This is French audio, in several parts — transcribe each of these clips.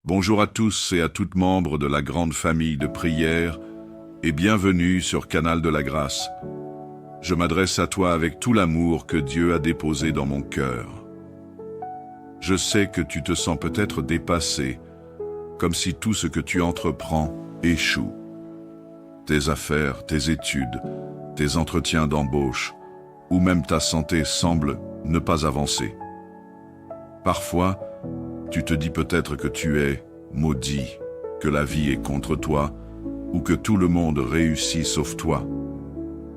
Bonjour à tous et à toutes membres de la grande famille de prière et bienvenue sur Canal de la Grâce. Je m'adresse à toi avec tout l'amour que Dieu a déposé dans mon cœur. Je sais que tu te sens peut-être dépassé, comme si tout ce que tu entreprends échoue. Tes affaires, tes études, tes entretiens d'embauche, ou même ta santé semble ne pas avancer. Parfois, tu te dis peut-être que tu es maudit, que la vie est contre toi, ou que tout le monde réussit sauf toi.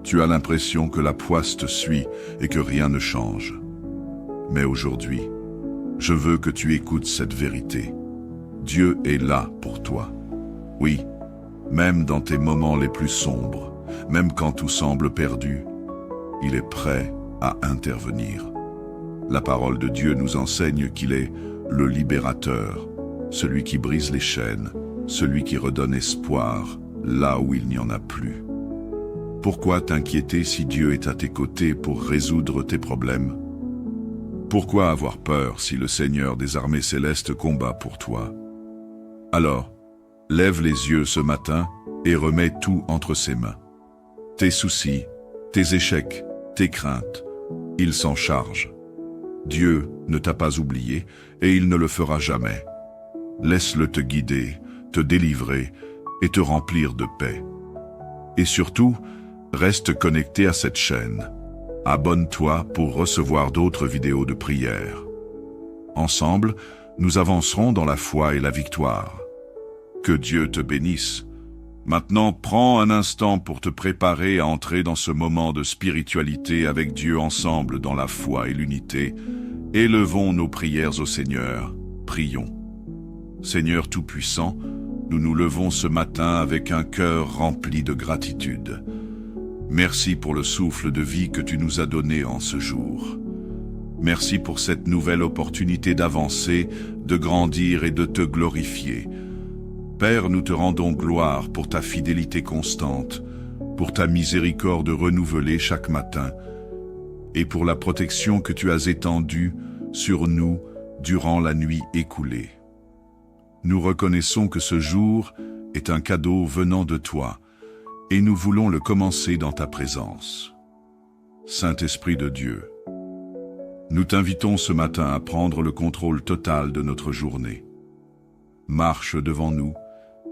Tu as l'impression que la poisse te suit et que rien ne change. Mais aujourd'hui, je veux que tu écoutes cette vérité. Dieu est là pour toi. Oui, même dans tes moments les plus sombres, même quand tout semble perdu, il est prêt à intervenir. La parole de Dieu nous enseigne qu'il est le libérateur, celui qui brise les chaînes, celui qui redonne espoir là où il n'y en a plus. Pourquoi t'inquiéter si Dieu est à tes côtés pour résoudre tes problèmes? Pourquoi avoir peur si le Seigneur des armées célestes combat pour toi? Alors, lève les yeux ce matin et remets tout entre ses mains. Tes soucis, tes échecs, tes craintes, il s'en charge. Dieu ne t'a pas oublié et il ne le fera jamais. Laisse-le te guider, te délivrer et te remplir de paix. Et surtout, reste connecté à cette chaîne. Abonne-toi pour recevoir d'autres vidéos de prière. Ensemble, nous avancerons dans la foi et la victoire. Que Dieu te bénisse. Maintenant, prends un instant pour te préparer à entrer dans ce moment de spiritualité avec Dieu ensemble dans la foi et l'unité. Élevons nos prières au Seigneur. Prions. Seigneur Tout-Puissant, nous nous levons ce matin avec un cœur rempli de gratitude. Merci pour le souffle de vie que tu nous as donné en ce jour. Merci pour cette nouvelle opportunité d'avancer, de grandir et de te glorifier. Père, nous te rendons gloire pour ta fidélité constante, pour ta miséricorde renouvelée chaque matin, et pour la protection que tu as étendue sur nous durant la nuit écoulée. Nous reconnaissons que ce jour est un cadeau venant de toi, et nous voulons le commencer dans ta présence. Saint-Esprit de Dieu, nous t'invitons ce matin à prendre le contrôle total de notre journée. Marche devant nous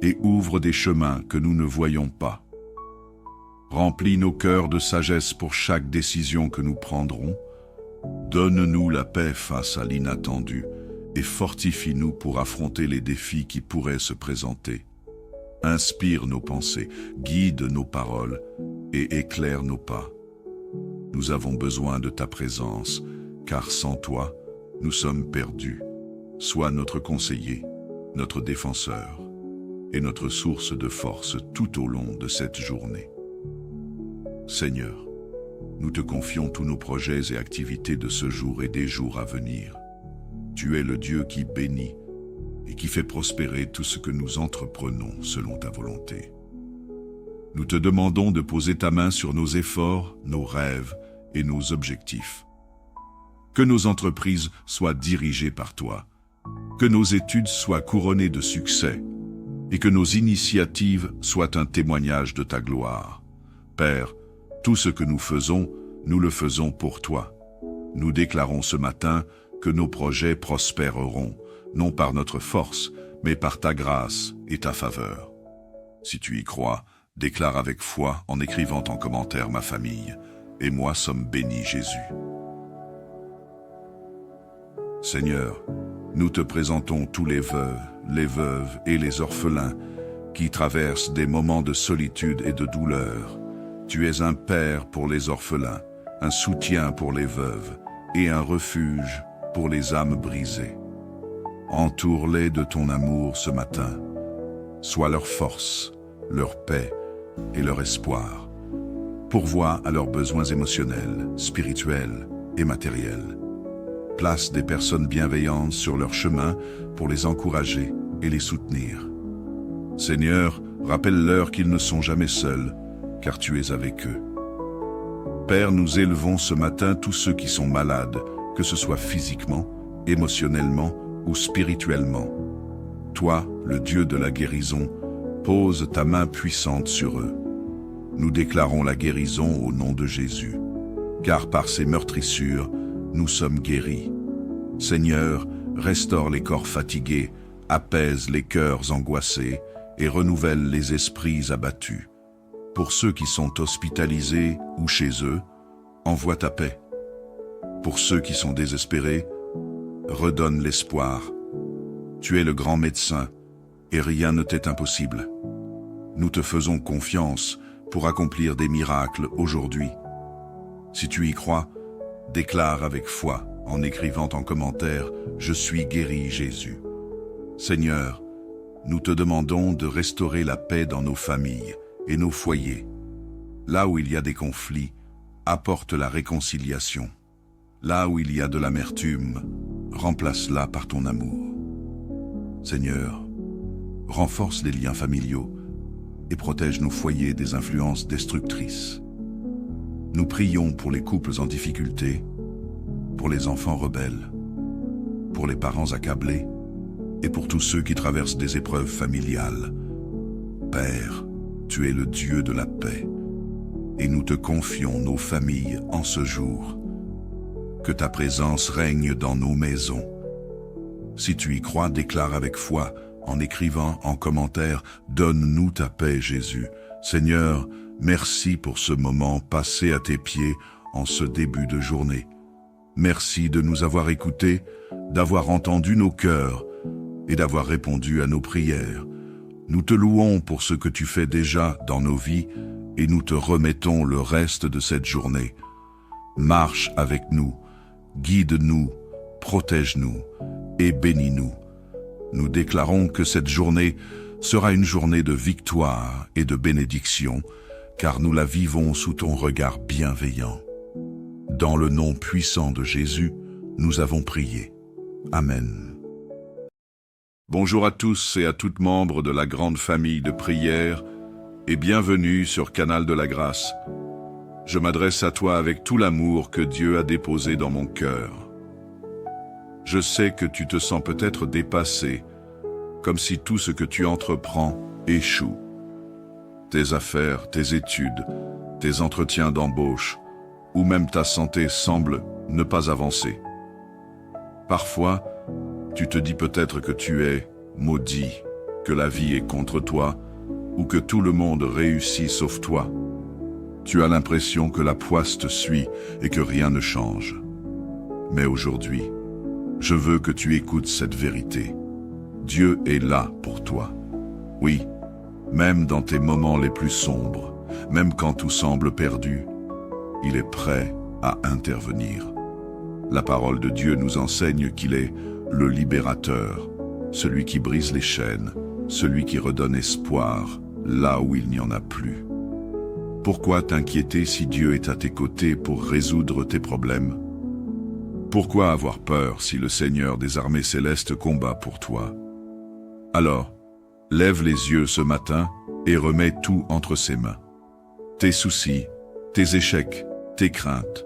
et ouvre des chemins que nous ne voyons pas. Remplis nos cœurs de sagesse pour chaque décision que nous prendrons. Donne-nous la paix face à l'inattendu et fortifie-nous pour affronter les défis qui pourraient se présenter. Inspire nos pensées, guide nos paroles et éclaire nos pas. Nous avons besoin de ta présence, car sans toi, nous sommes perdus. Sois notre conseiller, notre défenseur et notre source de force tout au long de cette journée. Seigneur, nous te confions tous nos projets et activités de ce jour et des jours à venir. Tu es le Dieu qui bénit et qui fait prospérer tout ce que nous entreprenons selon ta volonté. Nous te demandons de poser ta main sur nos efforts, nos rêves et nos objectifs. Que nos entreprises soient dirigées par toi, que nos études soient couronnées de succès et que nos initiatives soient un témoignage de ta gloire. Père, tout ce que nous faisons, nous le faisons pour toi. Nous déclarons ce matin que nos projets prospéreront, non par notre force, mais par ta grâce et ta faveur. Si tu y crois, déclare avec foi en écrivant en commentaire « Ma famille et moi sommes bénis Jésus ». Seigneur, nous te présentons tous les veuves et les orphelins qui traversent des moments de solitude et de douleur. Tu es un père pour les orphelins, un soutien pour les veuves et un refuge pour les âmes brisées. Entoure-les de ton amour ce matin. Sois leur force, leur paix et leur espoir. Pourvois à leurs besoins émotionnels, spirituels et matériels. Place des personnes bienveillantes sur leur chemin pour les encourager et les soutenir. Seigneur, rappelle-leur qu'ils ne sont jamais seuls, car tu es avec eux. Père, nous élevons ce matin tous ceux qui sont malades, que ce soit physiquement, émotionnellement ou spirituellement. Toi, le Dieu de la guérison, pose ta main puissante sur eux. Nous déclarons la guérison au nom de Jésus, car par ses meurtrissures, nous sommes guéris. Seigneur, restaure les corps fatigués, apaise les cœurs angoissés et renouvelle les esprits abattus. Pour ceux qui sont hospitalisés ou chez eux, envoie ta paix. Pour ceux qui sont désespérés, redonne l'espoir. Tu es le grand médecin et rien ne t'est impossible. Nous te faisons confiance pour accomplir des miracles aujourd'hui. Si tu y crois, déclare avec foi en écrivant en commentaire « Je suis guéri, Jésus ». Seigneur, nous te demandons de restaurer la paix dans nos familles et nos foyers. Là où il y a des conflits, apporte la réconciliation. Là où il y a de l'amertume, remplace-la par ton amour. Seigneur, renforce les liens familiaux et protège nos foyers des influences destructrices. Nous prions pour les couples en difficulté, pour les enfants rebelles, pour les parents accablés et pour tous ceux qui traversent des épreuves familiales. Père, tu es le Dieu de la paix et nous te confions nos familles en ce jour. Que ta présence règne dans nos maisons. Si tu y crois, déclare avec foi en écrivant en commentaire « Donne-nous ta paix, Jésus ». Seigneur, merci pour ce moment passé à tes pieds en ce début de journée. Merci de nous avoir écoutés, d'avoir entendu nos cœurs et d'avoir répondu à nos prières. Nous te louons pour ce que tu fais déjà dans nos vies et nous te remettons le reste de cette journée. Marche avec nous, guide-nous, protège-nous et bénis-nous. Nous déclarons que cette journée sera une journée de victoire et de bénédiction, car nous la vivons sous ton regard bienveillant. Dans le nom puissant de Jésus, nous avons prié. Amen. Bonjour à tous et à toutes membres de la grande famille de prière et bienvenue sur Canal de la Grâce. Je m'adresse à toi avec tout l'amour que Dieu a déposé dans mon cœur. Je sais que tu te sens peut-être dépassé, comme si tout ce que tu entreprends échoue. Tes affaires, tes études, tes entretiens d'embauche, ou même ta santé semble ne pas avancer. Parfois, tu te dis peut-être que tu es maudit, que la vie est contre toi, ou que tout le monde réussit sauf toi. Tu as l'impression que la poisse te suit et que rien ne change. Mais aujourd'hui, je veux que tu écoutes cette vérité. Dieu est là pour toi. Oui, même dans tes moments les plus sombres, même quand tout semble perdu, il est prêt à intervenir. La parole de Dieu nous enseigne qu'il est le libérateur, celui qui brise les chaînes, celui qui redonne espoir là où il n'y en a plus. Pourquoi t'inquiéter si Dieu est à tes côtés pour résoudre tes problèmes? Pourquoi avoir peur si le Seigneur des armées célestes combat pour toi? Alors, lève les yeux ce matin et remets tout entre ses mains. Tes soucis, tes échecs, tes craintes,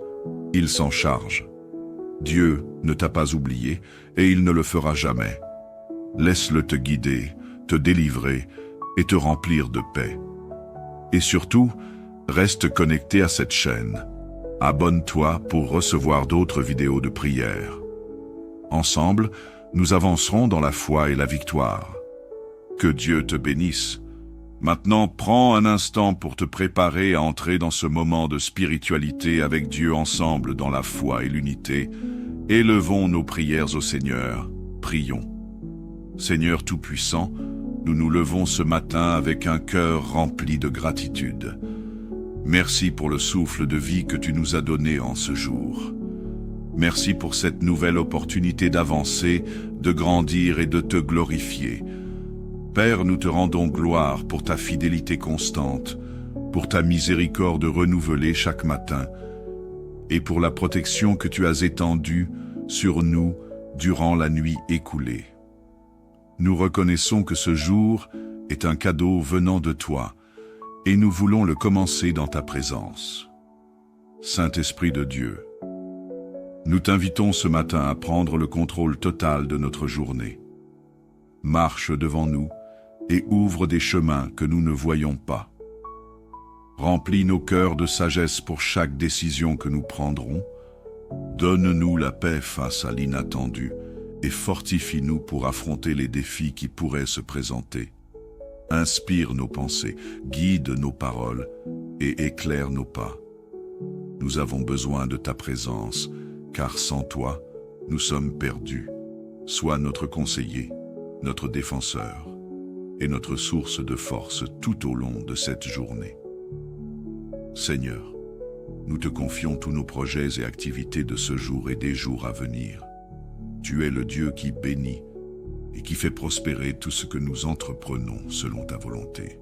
il s'en charge. Dieu ne t'a pas oublié et il ne le fera jamais. Laisse-le te guider, te délivrer et te remplir de paix. Et surtout, reste connecté à cette chaîne. Abonne-toi pour recevoir d'autres vidéos de prière. Ensemble, nous avancerons dans la foi et la victoire. Que Dieu te bénisse. Maintenant, prends un instant pour te préparer à entrer dans ce moment de spiritualité avec Dieu ensemble dans la foi et l'unité. Élevons nos prières au Seigneur. Prions. Seigneur Tout-Puissant, nous nous levons ce matin avec un cœur rempli de gratitude. Merci pour le souffle de vie que tu nous as donné en ce jour. Merci pour cette nouvelle opportunité d'avancer, de grandir et de te glorifier. Père, nous te rendons gloire pour ta fidélité constante, pour ta miséricorde renouvelée chaque matin, et pour la protection que tu as étendue sur nous durant la nuit écoulée. Nous reconnaissons que ce jour est un cadeau venant de toi, et nous voulons le commencer dans ta présence. Saint-Esprit de Dieu, nous t'invitons ce matin à prendre le contrôle total de notre journée. marche devant nous et ouvre des chemins que nous ne voyons pas. Remplis nos cœurs de sagesse pour chaque décision que nous prendrons. Donne-nous la paix face à l'inattendu et fortifie-nous pour affronter les défis qui pourraient se présenter. Inspire nos pensées, guide nos paroles et éclaire nos pas. Nous avons besoin de ta présence, car sans toi, nous sommes perdus. Sois notre conseiller, notre défenseur et notre source de force tout au long de cette journée. Seigneur, nous te confions tous nos projets et activités de ce jour et des jours à venir. Tu es le Dieu qui bénit et qui fait prospérer tout ce que nous entreprenons selon ta volonté.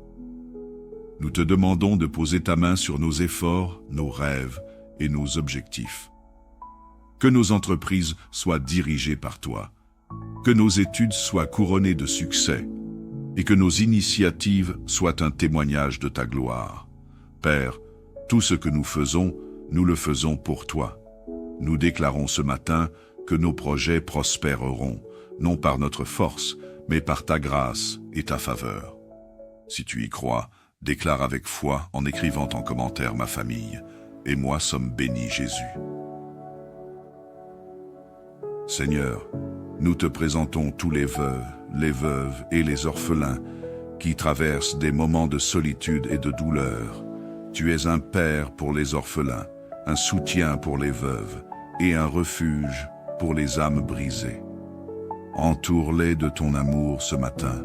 Nous te demandons de poser ta main sur nos efforts, nos rêves et nos objectifs. Que nos entreprises soient dirigées par toi, que nos études soient couronnées de succès et que nos initiatives soient un témoignage de ta gloire. Père, tout ce que nous faisons, nous le faisons pour toi. Nous déclarons ce matin que nos projets prospéreront, non par notre force, mais par ta grâce et ta faveur. Si tu y crois, déclare avec foi en écrivant en commentaire « Ma famille et moi sommes bénis Jésus ». Seigneur, nous te présentons tous les veuves et les orphelins qui traversent des moments de solitude et de douleur. Tu es un père pour les orphelins, un soutien pour les veuves et un refuge pour les âmes brisées. Entoure-les de ton amour ce matin.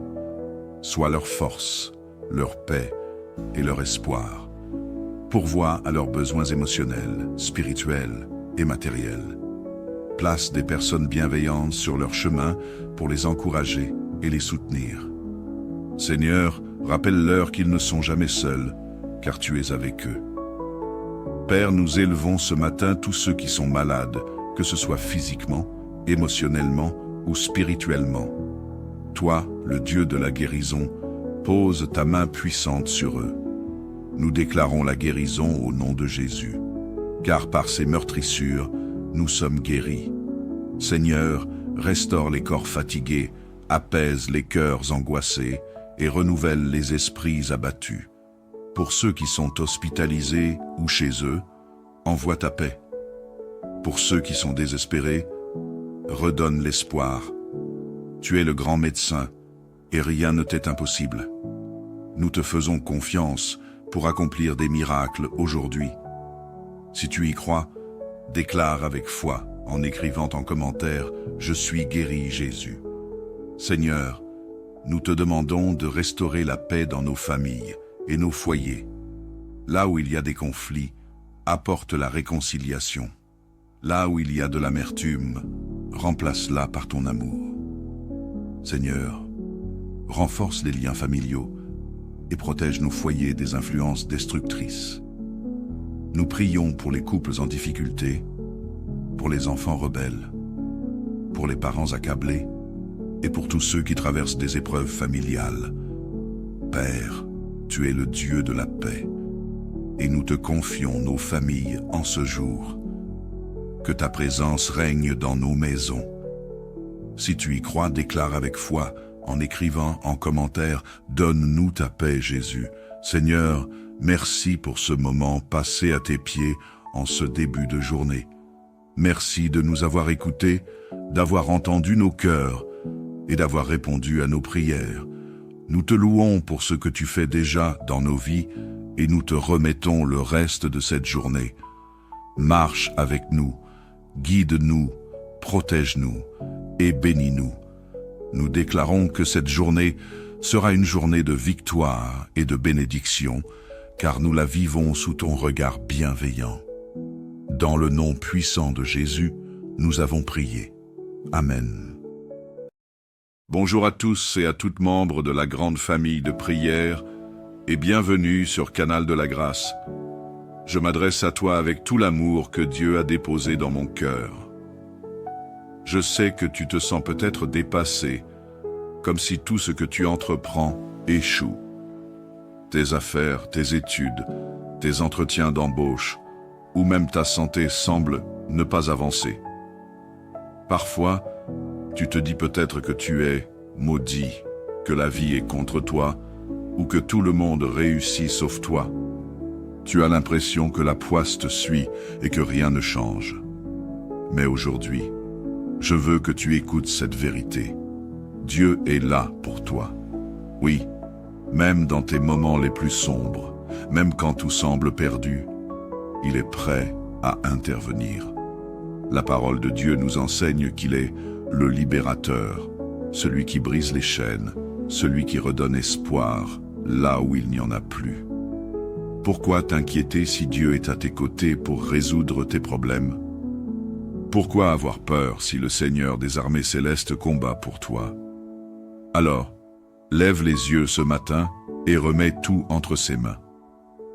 Sois leur force, leur paix et leur espoir. Pourvois à leurs besoins émotionnels, spirituels et matériels. Place des personnes bienveillantes sur leur chemin pour les encourager et les soutenir. Seigneur, rappelle-leur qu'ils ne sont jamais seuls, car tu es avec eux. Père, nous élevons ce matin tous ceux qui sont malades, que ce soit physiquement, émotionnellement ou spirituellement. Toi, le Dieu de la guérison, pose ta main puissante sur eux. Nous déclarons la guérison au nom de Jésus, car par ses meurtrissures, nous sommes guéris. Seigneur, restaure les corps fatigués, apaise les cœurs angoissés et renouvelle les esprits abattus. Pour ceux qui sont hospitalisés ou chez eux, envoie ta paix. Pour ceux qui sont désespérés, redonne l'espoir. Tu es le grand médecin et rien ne t'est impossible. Nous te faisons confiance pour accomplir des miracles aujourd'hui. Si tu y crois, déclare avec foi en écrivant en commentaire « Je suis guéri Jésus ». Seigneur, nous te demandons de restaurer la paix dans nos familles et nos foyers. Là où il y a des conflits, apporte la réconciliation. Là où il y a de l'amertume, remplace-la par ton amour. Seigneur, renforce les liens familiaux et protège nos foyers des influences destructrices. Nous prions pour les couples en difficulté, pour les enfants rebelles, pour les parents accablés et pour tous ceux qui traversent des épreuves familiales. Père, tu es le Dieu de la paix et nous te confions nos familles en ce jour. Que ta présence règne dans nos maisons. Si tu y crois, déclare avec foi en écrivant en commentaire « Donne-nous ta paix, Jésus ». Seigneur, merci pour ce moment passé à tes pieds en ce début de journée. Merci de nous avoir écoutés, d'avoir entendu nos cœurs et d'avoir répondu à nos prières. Nous te louons pour ce que tu fais déjà dans nos vies et nous te remettons le reste de cette journée. Marche avec nous, guide-nous, protège-nous et bénis-nous. Nous déclarons que cette journée sera une journée de victoire et de bénédiction, car nous la vivons sous ton regard bienveillant. Dans le nom puissant de Jésus, nous avons prié. Amen. Bonjour à tous et à toutes membres de la grande famille de prière et bienvenue sur Canal de la Grâce. Je m'adresse à toi avec tout l'amour que Dieu a déposé dans mon cœur. Je sais que tu te sens peut-être dépassé, comme si tout ce que tu entreprends échoue. Tes affaires, tes études, tes entretiens d'embauche, ou même ta santé semblent ne pas avancer. Parfois, tu te dis peut-être que tu es maudit, que la vie est contre toi, ou que tout le monde réussit sauf toi. Tu as l'impression que la poisse te suit et que rien ne change. Mais aujourd'hui, je veux que tu écoutes cette vérité. Dieu est là pour toi. Oui, même dans tes moments les plus sombres, même quand tout semble perdu, il est prêt à intervenir. La parole de Dieu nous enseigne qu'il est le libérateur, celui qui brise les chaînes, celui qui redonne espoir là où il n'y en a plus. Pourquoi t'inquiéter si Dieu est à tes côtés pour résoudre tes problèmes? Pourquoi avoir peur si le Seigneur des armées célestes combat pour toi? Alors, lève les yeux ce matin et remets tout entre ses mains.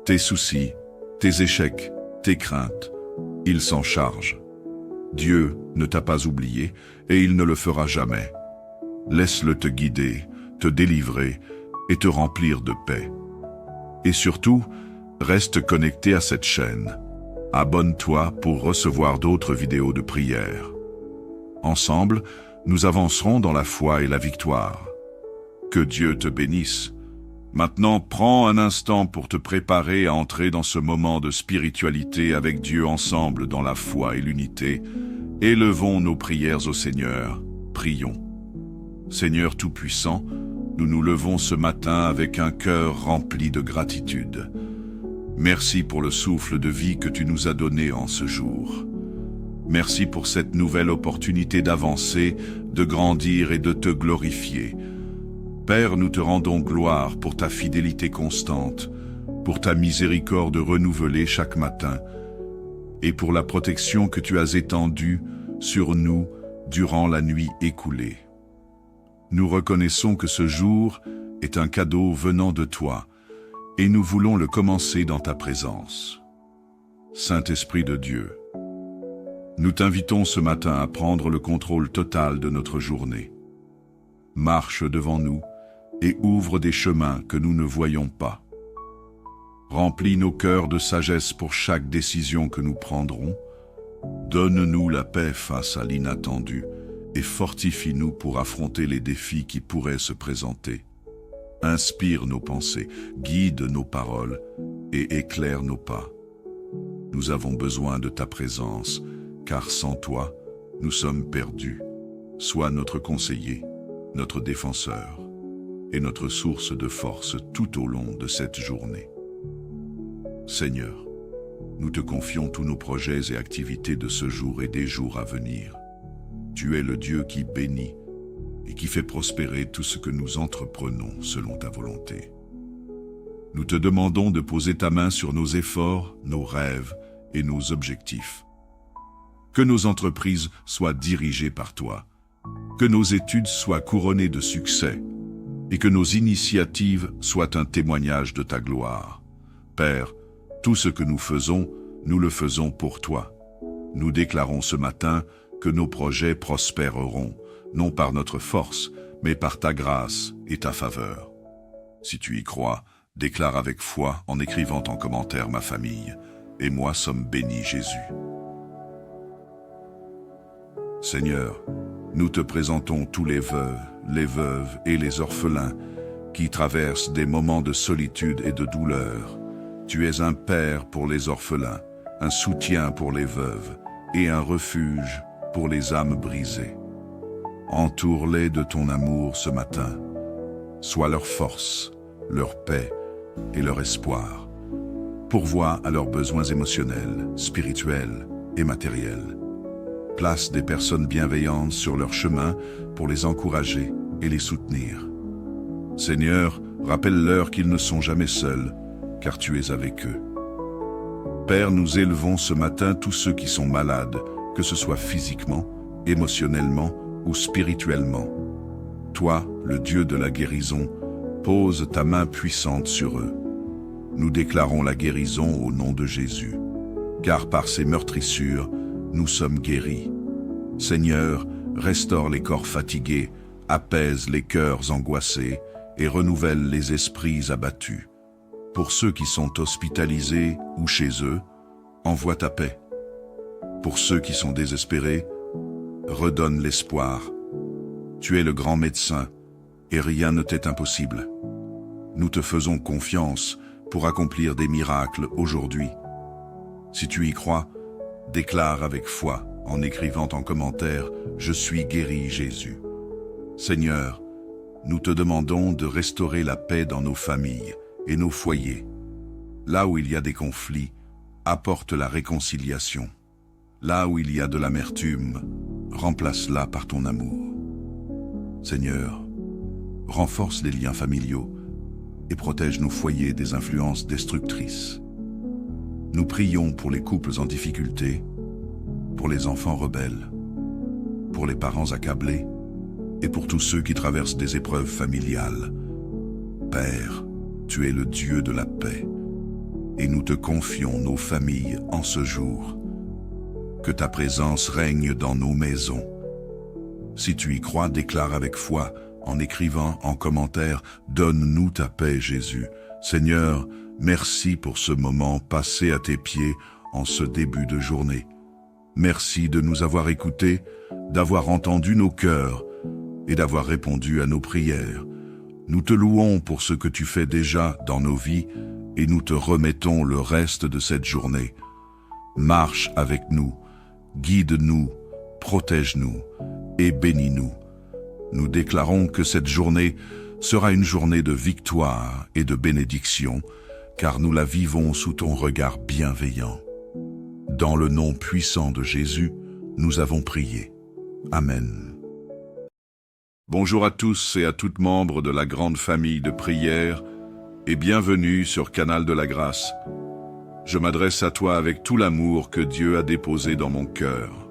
Tes soucis, tes échecs, tes craintes, il s'en charge. Dieu ne t'a pas oublié et il ne le fera jamais. Laisse-le te guider, te délivrer et te remplir de paix. Et surtout, reste connecté à cette chaîne. Abonne-toi pour recevoir d'autres vidéos de prière. Ensemble, nous avancerons dans la foi et la victoire. Que Dieu te bénisse. Maintenant, prends un instant pour te préparer à entrer dans ce moment de spiritualité avec Dieu ensemble dans la foi et l'unité. Élevons nos prières au Seigneur. Prions. Seigneur Tout-Puissant, nous nous levons ce matin avec un cœur rempli de gratitude. Merci pour le souffle de vie que tu nous as donné en ce jour. Merci pour cette nouvelle opportunité d'avancer, de grandir et de te glorifier. Père, nous te rendons gloire pour ta fidélité constante, pour ta miséricorde renouvelée chaque matin, et pour la protection que tu as étendue sur nous durant la nuit écoulée. Nous reconnaissons que ce jour est un cadeau venant de toi, et nous voulons le commencer dans ta présence. Saint-Esprit de Dieu, nous t'invitons ce matin à prendre le contrôle total de notre journée. Marche devant nous et ouvre des chemins que nous ne voyons pas. Remplis nos cœurs de sagesse pour chaque décision que nous prendrons. Donne-nous la paix face à l'inattendu et fortifie-nous pour affronter les défis qui pourraient se présenter. Inspire nos pensées, guide nos paroles et éclaire nos pas. Nous avons besoin de ta présence, car sans toi, nous sommes perdus. Sois notre conseiller, notre défenseur et notre source de force tout au long de cette journée. Seigneur, nous te confions tous nos projets et activités de ce jour et des jours à venir. Tu es le Dieu qui bénit et qui fait prospérer tout ce que nous entreprenons selon ta volonté. Nous te demandons de poser ta main sur nos efforts, nos rêves et nos objectifs. Que nos entreprises soient dirigées par toi, que nos études soient couronnées de succès et que nos initiatives soient un témoignage de ta gloire. Père, tout ce que nous faisons, nous le faisons pour toi. Nous déclarons ce matin que nos projets prospéreront, non par notre force, mais par ta grâce et ta faveur. Si tu y crois, déclare avec foi en écrivant en commentaire ma famille, et moi sommes bénis Jésus. Seigneur, nous te présentons tous les veuves et les orphelins qui traversent des moments de solitude et de douleur. Tu es un père pour les orphelins, un soutien pour les veuves et un refuge pour les âmes brisées. Entoure-les de ton amour ce matin. Sois leur force, leur paix et leur espoir. Pourvois à leurs besoins émotionnels, spirituels et matériels. Place des personnes bienveillantes sur leur chemin pour les encourager et les soutenir. Seigneur, rappelle-leur qu'ils ne sont jamais seuls, car tu es avec eux. Père, nous élevons ce matin tous ceux qui sont malades, que ce soit physiquement, émotionnellement ou spirituellement. Toi, le Dieu de la guérison, pose ta main puissante sur eux. Nous déclarons la guérison au nom de Jésus, car par ses meurtrissures, nous sommes guéris. Seigneur, restaure les corps fatigués, apaise les cœurs angoissés et renouvelle les esprits abattus. Pour ceux qui sont hospitalisés ou chez eux, envoie ta paix. Pour ceux qui sont désespérés, redonne l'espoir. Tu es le grand médecin, et rien ne t'est impossible. Nous te faisons confiance pour accomplir des miracles aujourd'hui. Si tu y crois, déclare avec foi en écrivant en commentaire « Je suis guéri, Jésus ». Seigneur, nous te demandons de restaurer la paix dans nos familles et nos foyers. Là où il y a des conflits, apporte la réconciliation. Là où il y a de l'amertume, remplace-la par ton amour. Seigneur, renforce les liens familiaux et protège nos foyers des influences destructrices. Nous prions pour les couples en difficulté, pour les enfants rebelles, pour les parents accablés et pour tous ceux qui traversent des épreuves familiales. Père, tu es le Dieu de la paix et nous te confions nos familles en ce jour. Que ta présence règne dans nos maisons. Si tu y crois, déclare avec foi en écrivant en commentaire « Donne-nous ta paix, Jésus ». Seigneur, merci pour ce moment passé à tes pieds en ce début de journée. Merci de nous avoir écoutés, d'avoir entendu nos cœurs et d'avoir répondu à nos prières. Nous te louons pour ce que tu fais déjà dans nos vies et nous te remettons le reste de cette journée. Marche avec nous, guide-nous, protège-nous et bénis-nous. Nous déclarons que cette journée sera une journée de victoire et de bénédiction, car nous la vivons sous ton regard bienveillant. Dans le nom puissant de Jésus, nous avons prié. Amen. Bonjour à tous et à toutes membres de la grande famille de prière et bienvenue sur Canal de la Grâce. Je m'adresse à toi avec tout l'amour que Dieu a déposé dans mon cœur.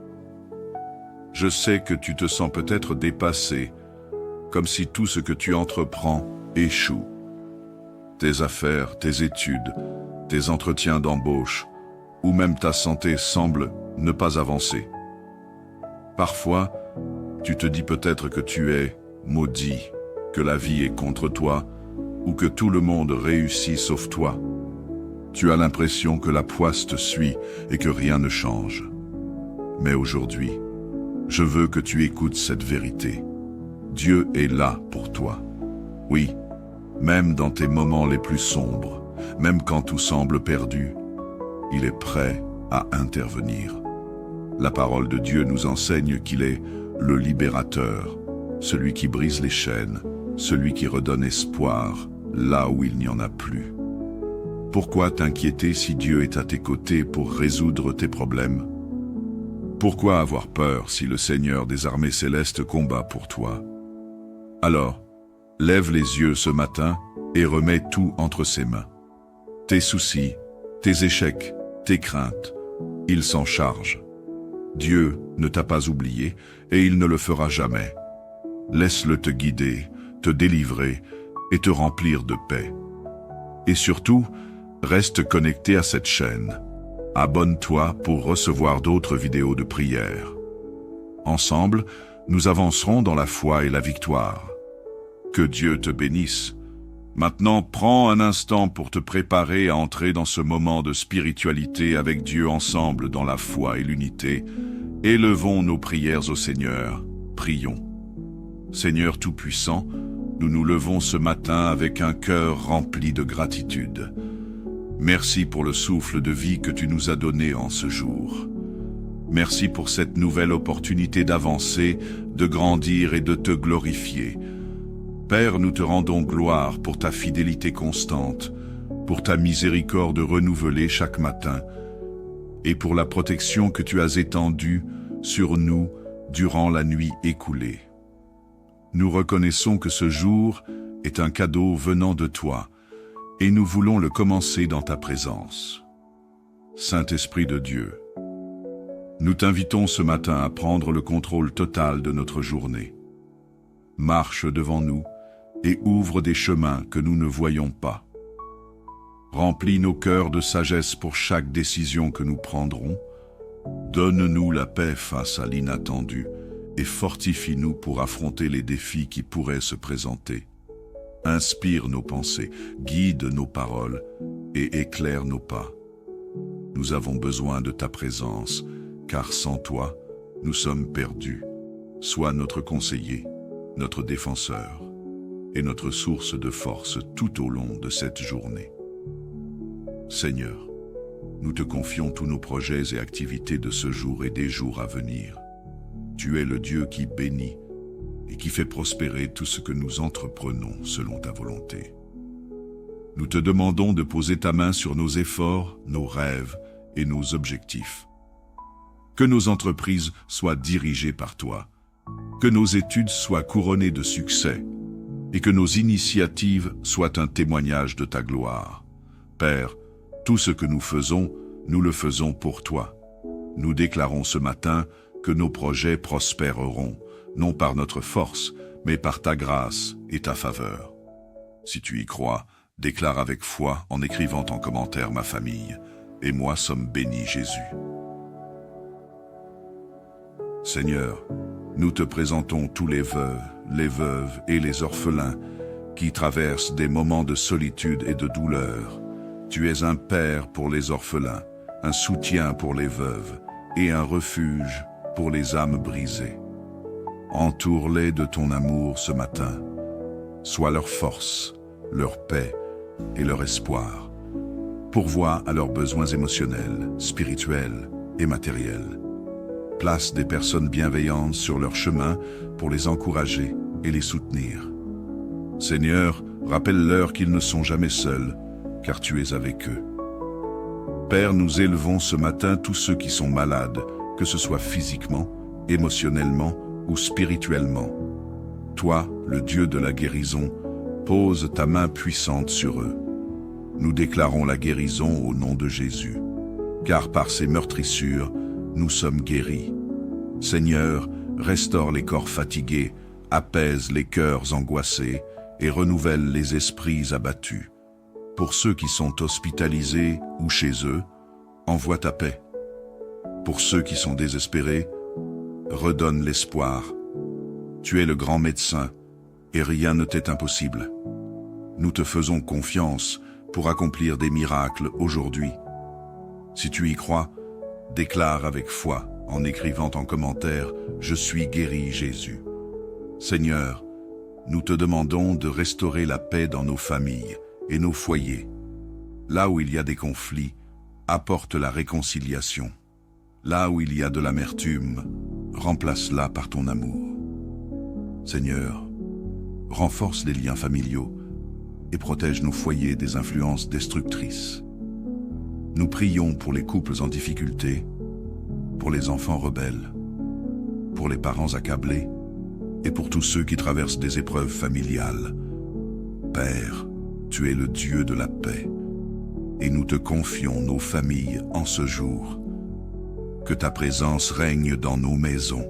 Je sais que tu te sens peut-être dépassé, comme si tout ce que tu entreprends échoue. Tes affaires, tes études, tes entretiens d'embauche, ou même ta santé semble ne pas avancer. Parfois, tu te dis peut-être que tu es maudit, que la vie est contre toi, ou que tout le monde réussit sauf toi. Tu as l'impression que la poisse te suit et que rien ne change. Mais aujourd'hui, je veux que tu écoutes cette vérité. Dieu est là pour toi. Oui, même dans tes moments les plus sombres, même quand tout semble perdu, il est prêt à intervenir. La parole de Dieu nous enseigne qu'il est le libérateur, celui qui brise les chaînes, celui qui redonne espoir là où il n'y en a plus. Pourquoi t'inquiéter si Dieu est à tes côtés pour résoudre tes problèmes? Pourquoi avoir peur si le Seigneur des armées célestes combat pour toi? Alors, lève les yeux ce matin et remets tout entre ses mains. Tes soucis, tes échecs, tes craintes, il s'en charge. Dieu ne t'a pas oublié et il ne le fera jamais. Laisse-le te guider, te délivrer et te remplir de paix. Et surtout, reste connecté à cette chaîne. Abonne-toi pour recevoir d'autres vidéos de prière. Ensemble, nous avancerons dans la foi et la victoire. Que Dieu te bénisse. Maintenant, prends un instant pour te préparer à entrer dans ce moment de spiritualité avec Dieu ensemble dans la foi et l'unité. Élevons nos prières au Seigneur. Prions. Seigneur Tout-Puissant, nous nous levons ce matin avec un cœur rempli de gratitude. Merci pour le souffle de vie que tu nous as donné en ce jour. Merci pour cette nouvelle opportunité d'avancer, de grandir et de te glorifier. Père, nous te rendons gloire pour ta fidélité constante, pour ta miséricorde renouvelée chaque matin, et pour la protection que tu as étendue sur nous durant la nuit écoulée. Nous reconnaissons que ce jour est un cadeau venant de toi, et nous voulons le commencer dans ta présence. Saint-Esprit de Dieu, nous t'invitons ce matin à prendre le contrôle total de notre journée. Marche devant nous et ouvre des chemins que nous ne voyons pas. Remplis nos cœurs de sagesse pour chaque décision que nous prendrons. Donne-nous la paix face à l'inattendu et fortifie-nous pour affronter les défis qui pourraient se présenter. Inspire nos pensées, guide nos paroles et éclaire nos pas. Nous avons besoin de ta présence, car sans toi, nous sommes perdus. Sois notre conseiller, notre défenseur. et notre source de force tout au long de cette journée. Seigneur, nous te confions tous nos projets et activités de ce jour et des jours à venir. Tu es le Dieu qui bénit et qui fait prospérer tout ce que nous entreprenons selon ta volonté. Nous te demandons de poser ta main sur nos efforts, nos rêves et nos objectifs. Que nos entreprises soient dirigées par toi, que nos études soient couronnées de succès et que nos initiatives soient un témoignage de ta gloire. Père, tout ce que nous le faisons pour toi. Nous déclarons ce matin que nos projets prospéreront, non par notre force, mais par ta grâce et ta faveur. Si tu y crois, déclare avec foi en écrivant en commentaire: ma famille et moi sommes bénis, Jésus. Seigneur, nous te présentons tous les veuves et les orphelins qui traversent des moments de solitude et de douleur. Tu es un père pour les orphelins, un soutien pour les veuves et un refuge pour les âmes brisées. Entoure-les de ton amour ce matin. Sois leur force, leur paix et leur espoir. Pourvois à leurs besoins émotionnels, spirituels et matériels. Place des personnes bienveillantes sur leur chemin pour les encourager et les soutenir. Seigneur, rappelle-leur qu'ils ne sont jamais seuls, car tu es avec eux. Père, nous élevons ce matin tous ceux qui sont malades, que ce soit physiquement, émotionnellement ou spirituellement. Toi, le Dieu de la guérison, pose ta main puissante sur eux. Nous déclarons la guérison au nom de Jésus, car par ses meurtrissures, nous sommes guéris. Seigneur, restaure les corps fatigués, apaise les cœurs angoissés et renouvelle les esprits abattus. Pour ceux qui sont hospitalisés ou chez eux, envoie ta paix. Pour ceux qui sont désespérés, redonne l'espoir. Tu es le grand médecin et rien ne t'est impossible. Nous te faisons confiance pour accomplir des miracles aujourd'hui. Si tu y crois, déclare avec foi en écrivant en commentaire « Je suis guéri, Jésus ». Seigneur, nous te demandons de restaurer la paix dans nos familles et nos foyers. Là où il y a des conflits, apporte la réconciliation. Là où il y a de l'amertume, remplace-la par ton amour. Seigneur, renforce les liens familiaux et protège nos foyers des influences destructrices. Nous prions pour les couples en difficulté, pour les enfants rebelles, pour les parents accablés et pour tous ceux qui traversent des épreuves familiales. Père, tu es le Dieu de la paix et nous te confions nos familles en ce jour. Que ta présence règne dans nos maisons.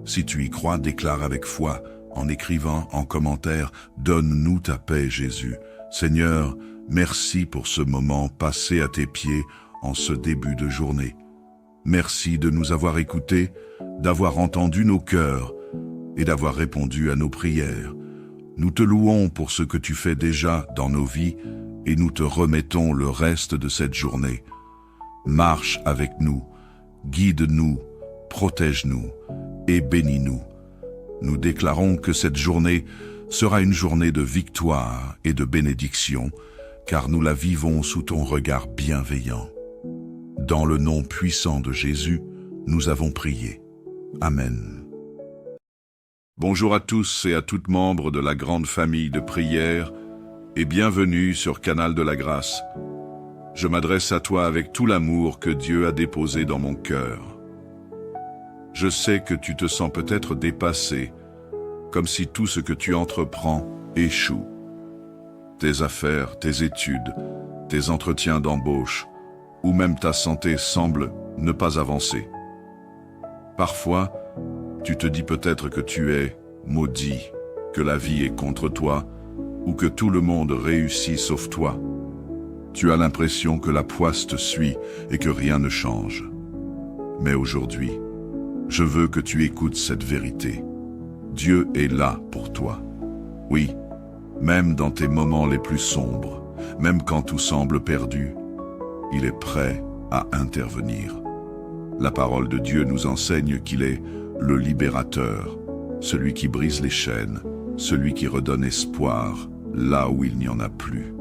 Si tu y crois, déclare avec foi en écrivant en commentaire « Donne-nous ta paix, Jésus ». Seigneur, merci pour ce moment passé à tes pieds en ce début de journée. Merci de nous avoir écoutés, d'avoir entendu nos cœurs et d'avoir répondu à nos prières. Nous te louons pour ce que tu fais déjà dans nos vies et nous te remettons le reste de cette journée. Marche avec nous, guide-nous, protège-nous et bénis-nous. Nous déclarons que cette journée sera une journée de victoire et de bénédiction, car nous la vivons sous ton regard bienveillant. Dans le nom puissant de Jésus, nous avons prié. Amen. Bonjour à tous et à toutes membres de la grande famille de prière et bienvenue sur Canal de la Grâce. Je m'adresse à toi avec tout l'amour que Dieu a déposé dans mon cœur. Je sais que tu te sens peut-être dépassé, comme si tout ce que tu entreprends échoue. Tes affaires, tes études, tes entretiens d'embauche, ou même ta santé semble ne pas avancer. Parfois, tu te dis peut-être que tu es maudit, que la vie est contre toi, ou que tout le monde réussit sauf toi. Tu as l'impression que la poisse te suit et que rien ne change. Mais aujourd'hui, je veux que tu écoutes cette vérité. Dieu est là pour toi. Oui, même dans tes moments les plus sombres, même quand tout semble perdu, il est prêt à intervenir. La parole de Dieu nous enseigne qu'il est le libérateur, celui qui brise les chaînes, celui qui redonne espoir là où il n'y en a plus.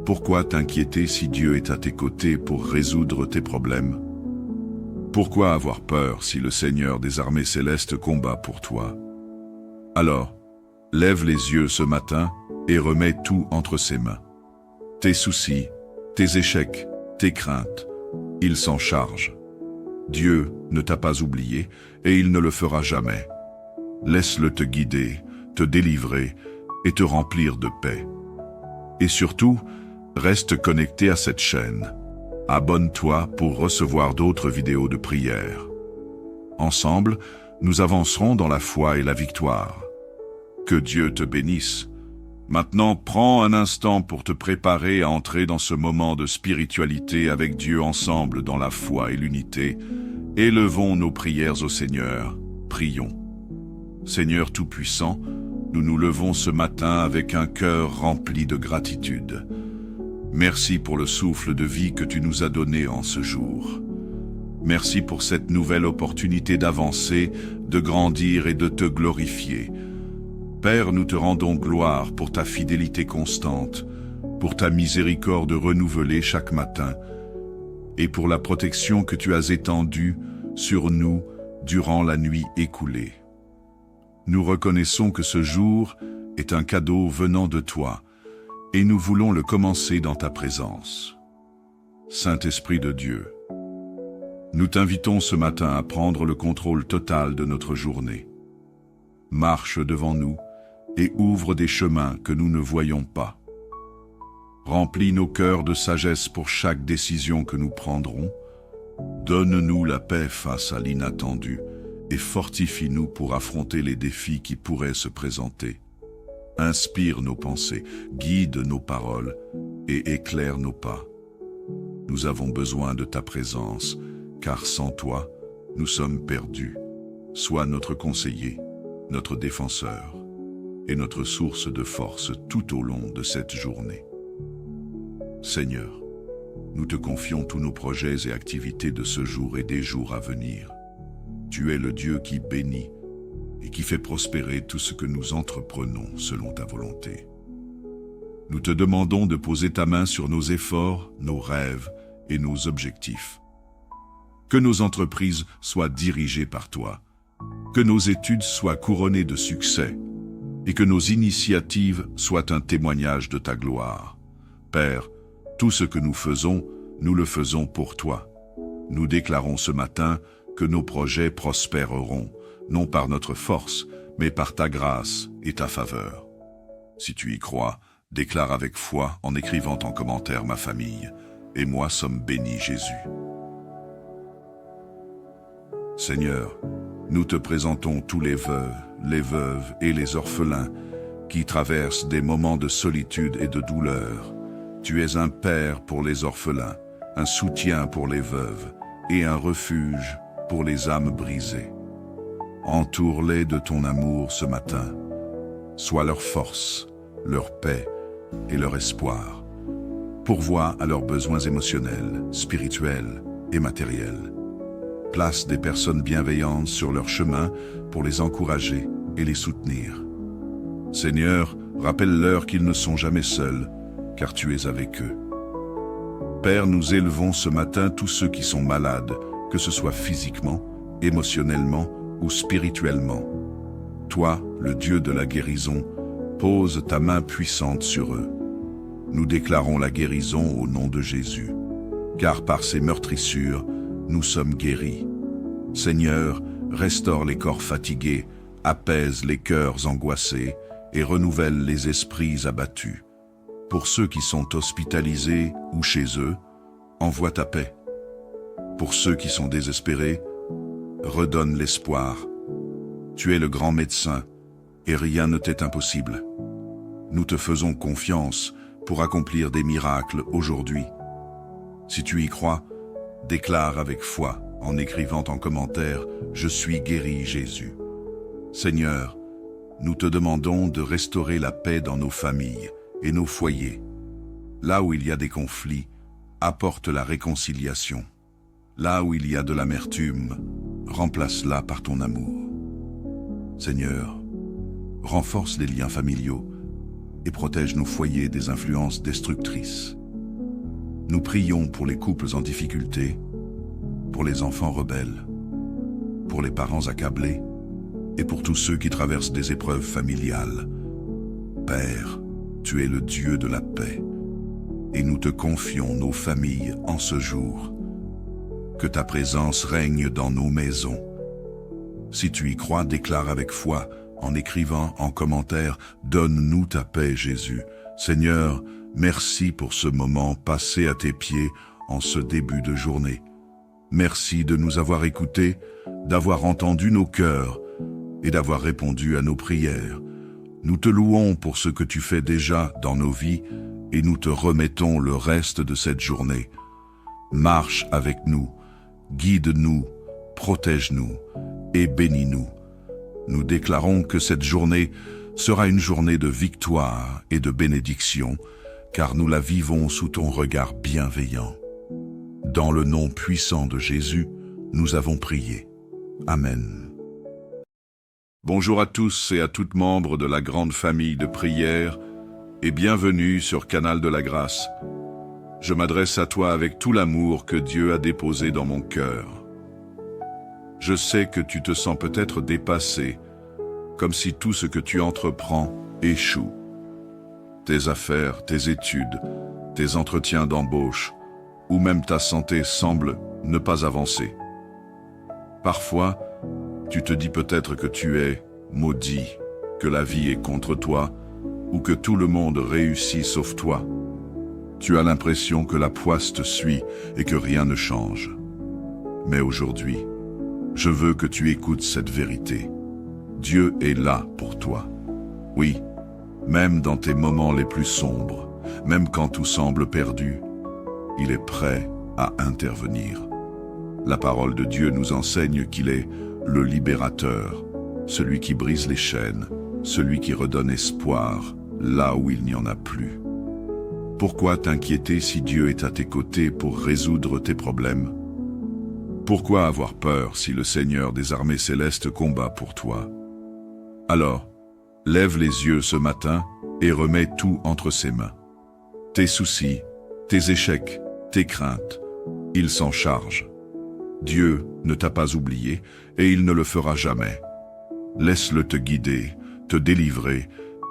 Pourquoi t'inquiéter si Dieu est à tes côtés pour résoudre tes problèmes? Pourquoi avoir peur si le Seigneur des armées célestes combat pour toi? Alors, lève les yeux ce matin et remets tout entre ses mains. Tes soucis, tes échecs, tes craintes, il s'en charge. Dieu ne t'a pas oublié et il ne le fera jamais. Laisse-le te guider, te délivrer et te remplir de paix. Et surtout, reste connecté à cette chaîne. Abonne-toi pour recevoir d'autres vidéos de prière. Ensemble, nous avancerons dans la foi et la victoire. Que Dieu te bénisse. Maintenant, prends un instant pour te préparer à entrer dans ce moment de spiritualité avec Dieu ensemble dans la foi et l'unité. Élevons nos prières au Seigneur. Prions. Seigneur Tout-Puissant, nous nous levons ce matin avec un cœur rempli de gratitude. Merci pour le souffle de vie que tu nous as donné en ce jour. Merci pour cette nouvelle opportunité d'avancer, de grandir et de te glorifier. Père, nous te rendons gloire pour ta fidélité constante, pour ta miséricorde renouvelée chaque matin, et pour la protection que tu as étendue sur nous durant la nuit écoulée. Nous reconnaissons que ce jour est un cadeau venant de toi, et nous voulons le commencer dans ta présence. Saint-Esprit de Dieu, nous t'invitons ce matin à prendre le contrôle total de notre journée. Marche devant nous et ouvre des chemins que nous ne voyons pas. Remplis nos cœurs de sagesse pour chaque décision que nous prendrons. Donne-nous la paix face à l'inattendu et fortifie-nous pour affronter les défis qui pourraient se présenter. Inspire nos pensées, guide nos paroles et éclaire nos pas. Nous avons besoin de ta présence, car sans toi, nous sommes perdus. Sois notre conseiller, notre défenseur et notre source de force tout au long de cette journée. Seigneur, nous te confions tous nos projets et activités de ce jour et des jours à venir. Tu es le Dieu qui bénit et qui fait prospérer tout ce que nous entreprenons selon ta volonté. Nous te demandons de poser ta main sur nos efforts, nos rêves et nos objectifs. Que nos entreprises soient dirigées par toi, que nos études soient couronnées de succès et que nos initiatives soient un témoignage de ta gloire. Père, tout ce que nous le faisons pour toi. Nous déclarons ce matin que nos projets prospéreront, non par notre force, mais par ta grâce et ta faveur. Si tu y crois, déclare avec foi en écrivant en commentaire ma famille, et moi sommes bénis Jésus. Seigneur, nous te présentons tous les veuves et les orphelins qui traversent des moments de solitude et de douleur. Tu es un père pour les orphelins, un soutien pour les veuves et un refuge pour les âmes brisées. Entoure-les de ton amour ce matin. Sois leur force, leur paix et leur espoir. Pourvois à leurs besoins émotionnels, spirituels et matériels. Place des personnes bienveillantes sur leur chemin pour les encourager et les soutenir. Seigneur, rappelle-leur qu'ils ne sont jamais seuls, car tu es avec eux. Père, nous élevons ce matin tous ceux qui sont malades, que ce soit physiquement, émotionnellement ou spirituellement. Toi, le Dieu de la guérison, pose ta main puissante sur eux. Nous déclarons la guérison au nom de Jésus, car par ses meurtrissures, nous sommes guéris. Seigneur, restaure les corps fatigués, apaise les cœurs angoissés et renouvelle les esprits abattus. Pour ceux qui sont hospitalisés ou chez eux, envoie ta paix. Pour ceux qui sont désespérés, redonne l'espoir. Tu es le grand médecin et rien ne t'est impossible. Nous te faisons confiance pour accomplir des miracles aujourd'hui. Si tu y crois, déclare avec foi en écrivant en commentaire « Je suis guéri Jésus ». Seigneur, nous te demandons de restaurer la paix dans nos familles et nos foyers. Là où il y a des conflits, apporte la réconciliation. Là où il y a de l'amertume, remplace-la par ton amour. Seigneur, renforce les liens familiaux et protège nos foyers des influences destructrices. Nous prions pour les couples en difficulté, pour les enfants rebelles, pour les parents accablés et pour tous ceux qui traversent des épreuves familiales. Père, tu es le Dieu de la paix et nous te confions nos familles en ce jour. Que ta présence règne dans nos maisons. Si tu y crois, déclare avec foi, en écrivant en commentaire, donne-nous ta paix, Jésus. Seigneur, merci pour ce moment passé à tes pieds en ce début de journée. Merci de nous avoir écoutés, d'avoir entendu nos cœurs et d'avoir répondu à nos prières. Nous te louons pour ce que tu fais déjà dans nos vies et nous te remettons le reste de cette journée. Marche avec nous, guide-nous, protège-nous et bénis-nous. Nous déclarons que cette journée sera une journée de victoire et de bénédiction, car nous la vivons sous ton regard bienveillant. Dans le nom puissant de Jésus, nous avons prié. Amen. Bonjour à tous et à toutes membres de la grande famille de prière et bienvenue sur Canal de la Grâce. Je m'adresse à toi avec tout l'amour que Dieu a déposé dans mon cœur. Je sais que tu te sens peut-être dépassé, comme si tout ce que tu entreprends échoue. Tes affaires, tes études, tes entretiens d'embauche, ou même ta santé semblent ne pas avancer. Parfois, tu te dis peut-être que tu es maudit, que la vie est contre toi, ou que tout le monde réussit sauf toi. Tu as l'impression que la poisse te suit et que rien ne change. Mais aujourd'hui, je veux que tu écoutes cette vérité. Dieu est là pour toi. Oui, même dans tes moments les plus sombres, même quand tout semble perdu, il est prêt à intervenir. La parole de Dieu nous enseigne qu'il est le libérateur, celui qui brise les chaînes, celui qui redonne espoir là où il n'y en a plus. Pourquoi t'inquiéter si Dieu est à tes côtés pour résoudre tes problèmes? Pourquoi avoir peur si le Seigneur des armées célestes combat pour toi? Alors, lève les yeux ce matin et remets tout entre ses mains. Tes soucis, tes échecs, tes craintes, il s'en charge. Dieu ne t'a pas oublié et il ne le fera jamais. Laisse-le te guider, te délivrer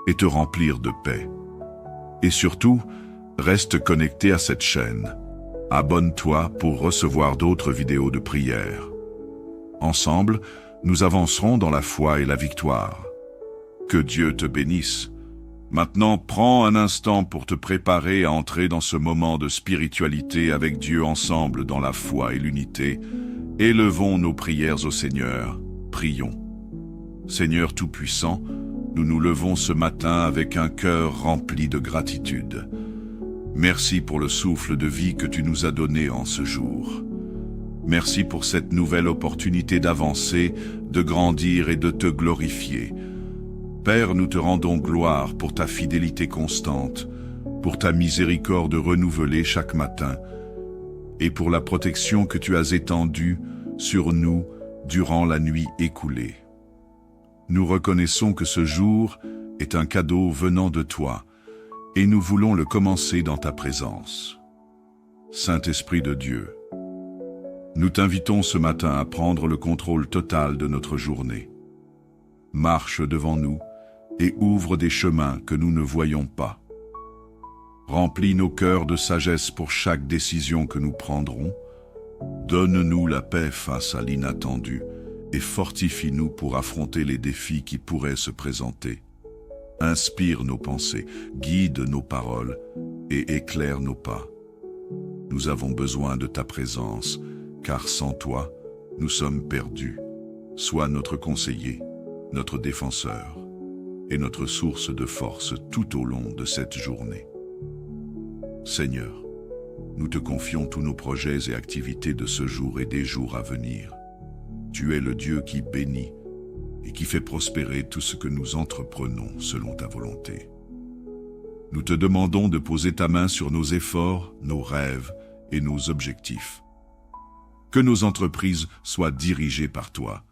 et te remplir de paix. Et surtout, reste connecté à cette chaîne. Abonne-toi pour recevoir d'autres vidéos de prière. Ensemble, nous avancerons dans la foi et la victoire. Que Dieu te bénisse. Maintenant, prends un instant pour te préparer à entrer dans ce moment de spiritualité avec Dieu ensemble dans la foi et l'unité. Élevons nos prières au Seigneur. Prions. Seigneur Tout-Puissant, nous nous levons ce matin avec un cœur rempli de gratitude. Merci pour le souffle de vie que tu nous as donné en ce jour. Merci pour cette nouvelle opportunité d'avancer, de grandir et de te glorifier. Père, nous te rendons gloire pour ta fidélité constante, pour ta miséricorde renouvelée chaque matin, et pour la protection que tu as étendue sur nous durant la nuit écoulée. Nous reconnaissons que ce jour est un cadeau venant de toi, et nous voulons le commencer dans ta présence. Saint-Esprit de Dieu, nous t'invitons ce matin à prendre le contrôle total de notre journée. Marche devant nous et ouvre des chemins que nous ne voyons pas. Remplis nos cœurs de sagesse pour chaque décision que nous prendrons. Donne-nous la paix face à l'inattendu et fortifie-nous pour affronter les défis qui pourraient se présenter. Inspire nos pensées, guide nos paroles et éclaire nos pas. Nous avons besoin de ta présence, car sans toi, nous sommes perdus. Sois notre conseiller, notre défenseur et notre source de force tout au long de cette journée. Seigneur, nous te confions tous nos projets et activités de ce jour et des jours à venir. Tu es le Dieu qui bénit et qui fait prospérer tout ce que nous entreprenons selon ta volonté. Nous te demandons de poser ta main sur nos efforts, nos rêves et nos objectifs. Que nos entreprises soient dirigées par toi,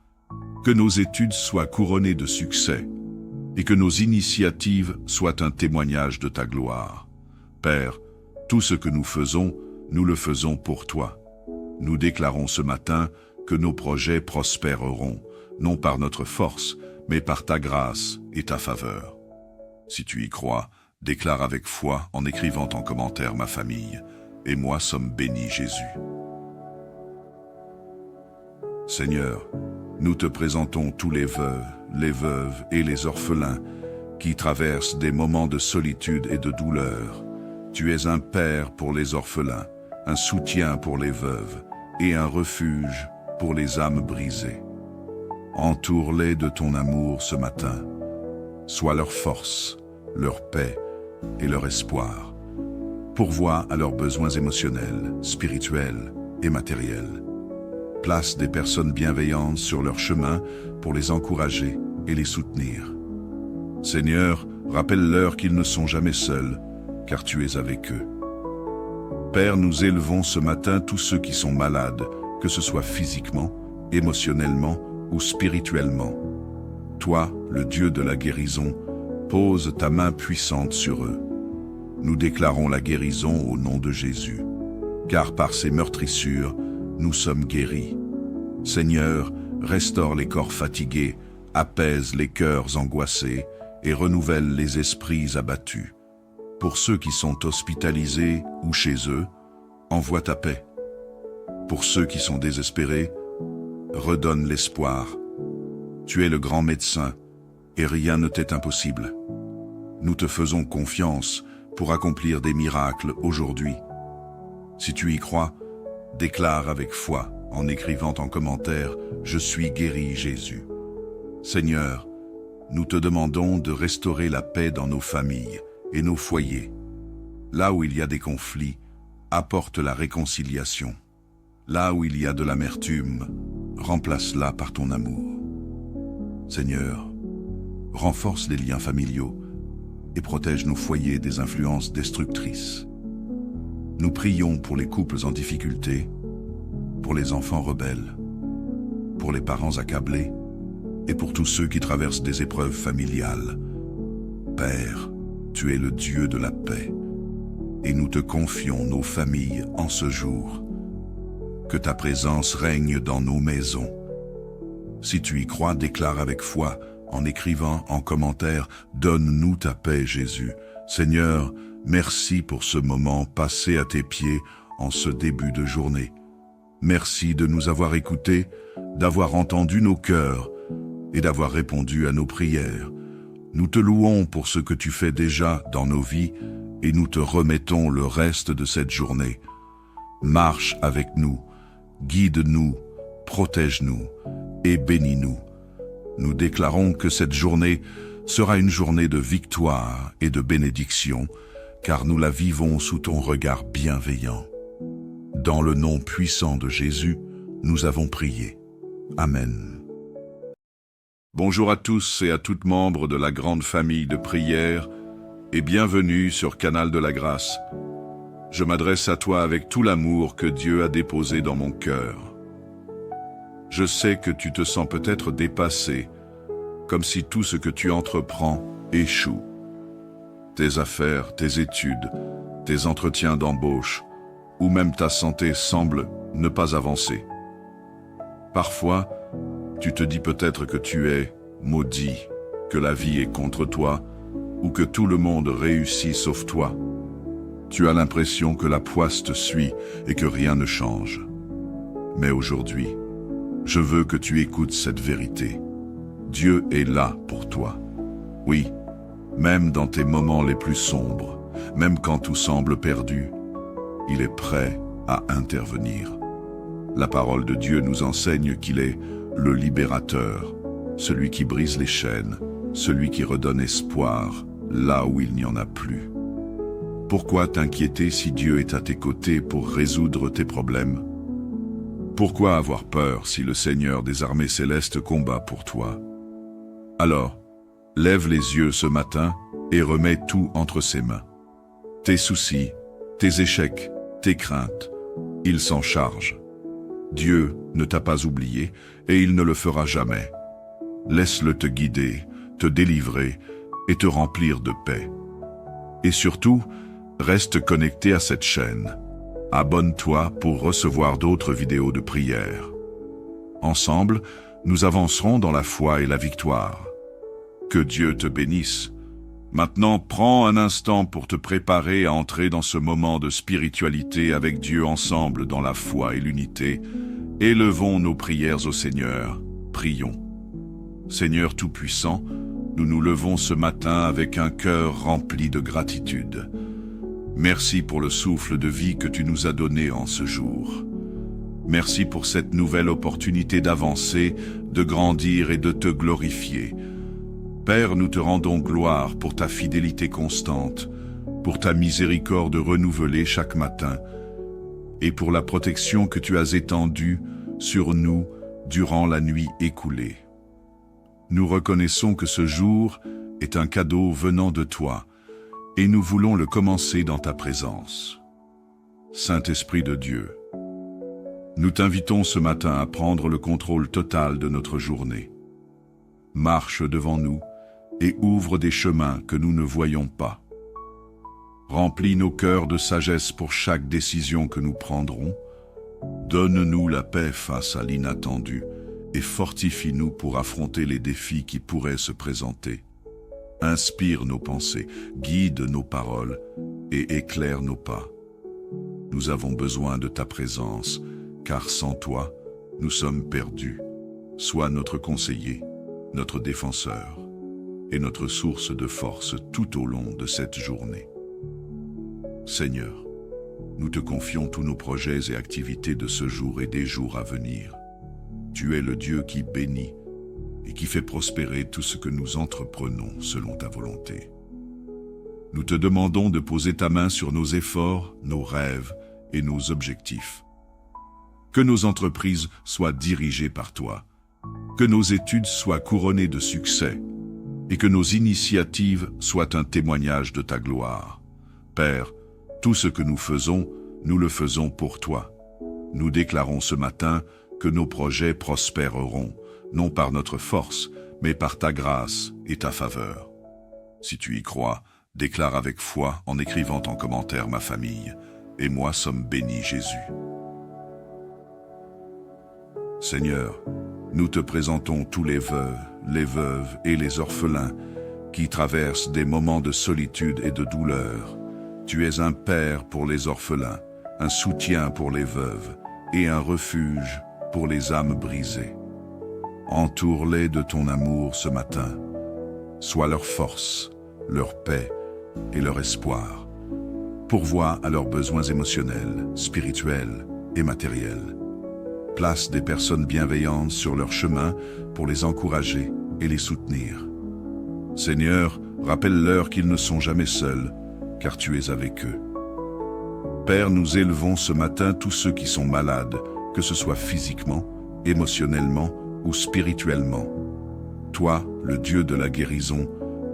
que nos études soient couronnées de succès et que nos initiatives soient un témoignage de ta gloire. Père, tout ce que nous faisons, nous le faisons pour toi. Nous déclarons ce matin que nos projets prospéreront, non par notre force, mais par ta grâce et ta faveur. Si tu y crois, déclare avec foi en écrivant en commentaire ma famille, et moi sommes bénis Jésus. Seigneur, nous te présentons tous les veuves et les orphelins qui traversent des moments de solitude et de douleur. Tu es un père pour les orphelins, un soutien pour les veuves et un refuge pour les âmes brisées. Entoure-les de ton amour ce matin. Sois leur force, leur paix et leur espoir. Pourvois à leurs besoins émotionnels, spirituels et matériels. Place des personnes bienveillantes sur leur chemin pour les encourager et les soutenir. Seigneur, rappelle-leur qu'ils ne sont jamais seuls, car tu es avec eux. Père, nous élevons ce matin tous ceux qui sont malades, que ce soit physiquement, émotionnellement ou spirituellement. Toi, le Dieu de la guérison, pose ta main puissante sur eux. Nous déclarons la guérison au nom de Jésus, car par ses meurtrissures, nous sommes guéris. Seigneur, restaure les corps fatigués, apaise les cœurs angoissés et renouvelle les esprits abattus. Pour ceux qui sont hospitalisés ou chez eux, envoie ta paix. Pour ceux qui sont désespérés, redonne l'espoir. Tu es le grand médecin et rien ne t'est impossible. Nous te faisons confiance pour accomplir des miracles aujourd'hui. Si tu y crois, déclare avec foi en écrivant en commentaire « Je suis guéri Jésus ». Seigneur, nous te demandons de restaurer la paix dans nos familles et nos foyers. Là où il y a des conflits, apporte la réconciliation. Là où il y a de l'amertume, remplace-la par ton amour. Seigneur, renforce les liens familiaux et protège nos foyers des influences destructrices. Nous prions pour les couples en difficulté, pour les enfants rebelles, pour les parents accablés et pour tous ceux qui traversent des épreuves familiales. Père, tu es le Dieu de la paix et nous te confions nos familles en ce jour. Que ta présence règne dans nos maisons. Si tu y crois, déclare avec foi en écrivant en commentaire « Donne-nous ta paix, Jésus ». Seigneur, merci pour ce moment passé à tes pieds en ce début de journée. Merci de nous avoir écoutés, d'avoir entendu nos cœurs et d'avoir répondu à nos prières. Nous te louons pour ce que tu fais déjà dans nos vies et nous te remettons le reste de cette journée. Marche avec nous, guide-nous, protège-nous et bénis-nous. Nous déclarons que cette journée sera une journée de victoire et de bénédiction, car nous la vivons sous ton regard bienveillant. Dans le nom puissant de Jésus, nous avons prié. Amen. Bonjour à tous et à toutes membres de la grande famille de prière et bienvenue sur Canal de la Grâce. Je m'adresse à toi avec tout l'amour que Dieu a déposé dans mon cœur. Je sais que tu te sens peut-être dépassé, comme si tout ce que tu entreprends échoue. Tes affaires, tes études, tes entretiens d'embauche, ou même ta santé semble ne pas avancer. Parfois, tu te dis peut-être que tu es maudit, que la vie est contre toi, ou que tout le monde réussit sauf toi. Tu as l'impression que la poisse te suit et que rien ne change. Mais aujourd'hui, je veux que tu écoutes cette vérité. Dieu est là pour toi. Oui, même dans tes moments les plus sombres, même quand tout semble perdu, il est prêt à intervenir. La parole de Dieu nous enseigne qu'il est le libérateur, celui qui brise les chaînes, celui qui redonne espoir là où il n'y en a plus. Pourquoi t'inquiéter si Dieu est à tes côtés pour résoudre tes problèmes? Pourquoi avoir peur si le Seigneur des armées célestes combat pour toi? Alors, lève les yeux ce matin et remets tout entre ses mains. Tes soucis, tes échecs, tes craintes, il s'en charge. Dieu ne t'a pas oublié et il ne le fera jamais. Laisse-le te guider, te délivrer et te remplir de paix. Et surtout, reste connecté à cette chaîne. Abonne-toi pour recevoir d'autres vidéos de prière. Ensemble, nous avancerons dans la foi et la victoire. Que Dieu te bénisse. Maintenant, prends un instant pour te préparer à entrer dans ce moment de spiritualité avec Dieu ensemble dans la foi et l'unité. Élevons nos prières au Seigneur. Prions. Seigneur Tout-Puissant, nous nous levons ce matin avec un cœur rempli de gratitude. Merci pour le souffle de vie que tu nous as donné en ce jour. Merci pour cette nouvelle opportunité d'avancer, de grandir et de te glorifier. Père, nous te rendons gloire pour ta fidélité constante, pour ta miséricorde renouvelée chaque matin, et pour la protection que tu as étendue sur nous durant la nuit écoulée. Nous reconnaissons que ce jour est un cadeau venant de toi, et nous voulons le commencer dans ta présence. Saint-Esprit de Dieu, nous t'invitons ce matin à prendre le contrôle total de notre journée. Marche devant nous et ouvre des chemins que nous ne voyons pas. Remplis nos cœurs de sagesse pour chaque décision que nous prendrons. Donne-nous la paix face à l'inattendu et fortifie-nous pour affronter les défis qui pourraient se présenter. Inspire nos pensées, guide nos paroles et éclaire nos pas. Nous avons besoin de ta présence, car sans toi, nous sommes perdus. Sois notre conseiller, notre défenseur et notre source de force tout au long de cette journée. Seigneur, nous te confions tous nos projets et activités de ce jour et des jours à venir. Tu es le Dieu qui bénit et qui fait prospérer tout ce que nous entreprenons selon ta volonté. Nous te demandons de poser ta main sur nos efforts, nos rêves et nos objectifs. Que nos entreprises soient dirigées par toi, que nos études soient couronnées de succès et que nos initiatives soient un témoignage de ta gloire. Père, tout ce que nous faisons, nous le faisons pour toi. Nous déclarons ce matin que nos projets prospéreront, non par notre force, mais par ta grâce et ta faveur. Si tu y crois, déclare avec foi en écrivant en commentaire « Ma famille et moi sommes bénis Jésus ». Seigneur, nous te présentons tous les veuves et les orphelins qui traversent des moments de solitude et de douleur. Tu es un père pour les orphelins, un soutien pour les veuves et un refuge pour les âmes brisées. Entoure-les de ton amour ce matin. Sois leur force, leur paix et leur espoir. Pourvois à leurs besoins émotionnels, spirituels et matériels. Place des personnes bienveillantes sur leur chemin pour les encourager et les soutenir. Seigneur, rappelle-leur qu'ils ne sont jamais seuls, car tu es avec eux. Père, nous élevons ce matin tous ceux qui sont malades, que ce soit physiquement, émotionnellement ou spirituellement. Toi, le Dieu de la guérison,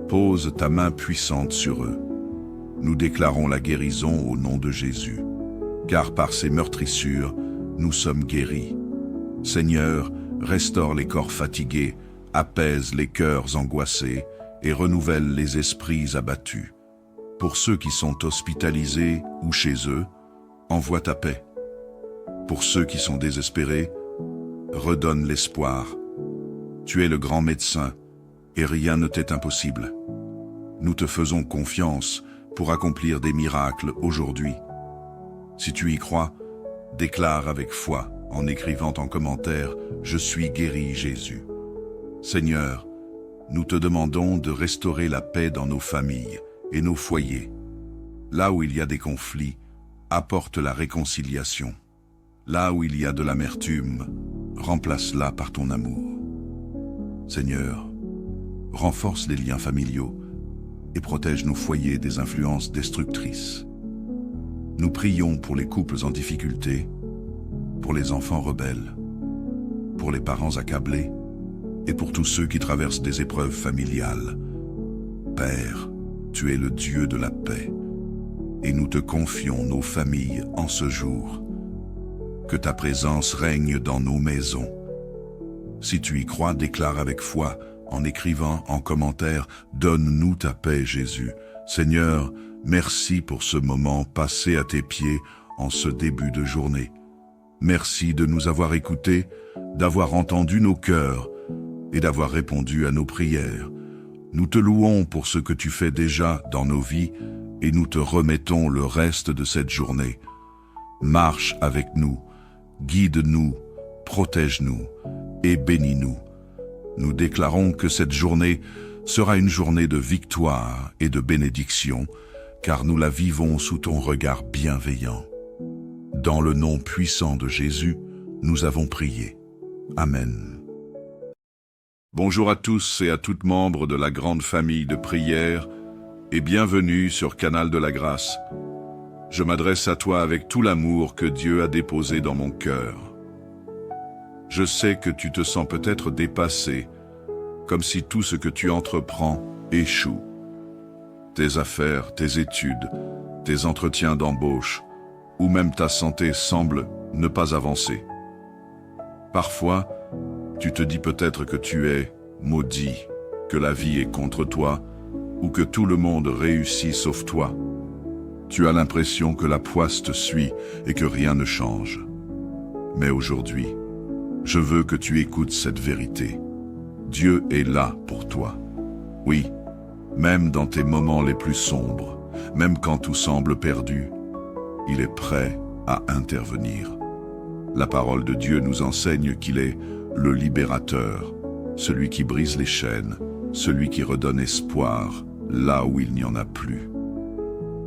pose ta main puissante sur eux. Nous déclarons la guérison au nom de Jésus, car par ses meurtrissures, nous sommes guéris. Seigneur, restaure les corps fatigués, apaise les cœurs angoissés et renouvelle les esprits abattus. Pour ceux qui sont hospitalisés ou chez eux, envoie ta paix. Pour ceux qui sont désespérés, redonne l'espoir. Tu es le grand médecin et rien ne t'est impossible. Nous te faisons confiance pour accomplir des miracles aujourd'hui. Si tu y crois, déclare avec foi en écrivant en commentaire « Je suis guéri Jésus ». Seigneur, nous te demandons de restaurer la paix dans nos familles et nos foyers. Là où il y a des conflits, apporte la réconciliation. Là où il y a de l'amertume, remplace-la par ton amour. Seigneur, renforce les liens familiaux et protège nos foyers des influences destructrices. Nous prions pour les couples en difficulté, pour les enfants rebelles, pour les parents accablés et pour tous ceux qui traversent des épreuves familiales. Père, tu es le Dieu de la paix et nous te confions nos familles en ce jour. Que ta présence règne dans nos maisons. Si tu y crois, déclare avec foi en écrivant en commentaire « Donne-nous ta paix, Jésus ». Seigneur, merci pour ce moment passé à tes pieds en ce début de journée. Merci de nous avoir écoutés, d'avoir entendu nos cœurs et d'avoir répondu à nos prières. Nous te louons pour ce que tu fais déjà dans nos vies et nous te remettons le reste de cette journée. Marche avec nous, guide-nous, protège-nous et bénis-nous. Nous déclarons que cette journée sera une journée de victoire et de bénédiction, car nous la vivons sous ton regard bienveillant. Dans le nom puissant de Jésus, nous avons prié. Amen. Bonjour à tous et à toutes membres de la grande famille de prière et bienvenue sur Canal de la Grâce. Je m'adresse à toi avec tout l'amour que Dieu a déposé dans mon cœur. Je sais que tu te sens peut-être dépassé, comme si tout ce que tu entreprends échoue. Tes affaires, tes études, tes entretiens d'embauche, ou même ta santé semble ne pas avancer. Parfois, tu te dis peut-être que tu es maudit, que la vie est contre toi, ou que tout le monde réussit sauf toi. Tu as l'impression que la poisse te suit et que rien ne change. Mais aujourd'hui, je veux que tu écoutes cette vérité. Dieu est là pour toi. Oui, même dans tes moments les plus sombres, même quand tout semble perdu, il est prêt à intervenir. La parole de Dieu nous enseigne qu'il est le libérateur, celui qui brise les chaînes, celui qui redonne espoir là où il n'y en a plus.